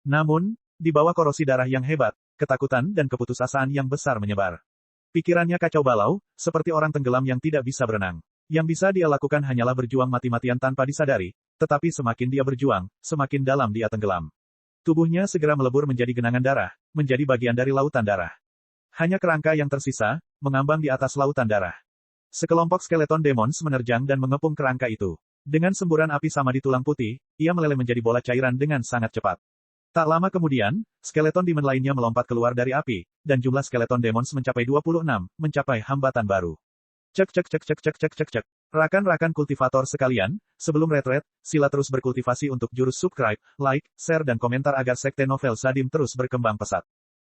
Namun, di bawah korosi darah yang hebat, ketakutan dan keputusasaan yang besar menyebar. Pikirannya kacau balau, seperti orang tenggelam yang tidak bisa berenang. Yang bisa dia lakukan hanyalah berjuang mati-matian tanpa disadari, tetapi semakin dia berjuang, semakin dalam dia tenggelam. Tubuhnya segera melebur menjadi genangan darah, menjadi bagian dari lautan darah. Hanya kerangka yang tersisa, mengambang di atas lautan darah. Sekelompok skeleton demons menerjang dan mengepung kerangka itu. Dengan semburan api sama di tulang putih, ia meleleh menjadi bola cairan dengan sangat cepat. Tak lama kemudian, skeleton demon lainnya melompat keluar dari api, dan jumlah skeleton demons mencapai 26, mencapai hambatan baru. Cek cek cek cek cek cek cek cek. Rakan-rakan kultivator sekalian, sebelum retret, sila terus berkultivasi untuk jurus subscribe, like, share dan komentar agar Sekte Novel Sadim terus berkembang pesat.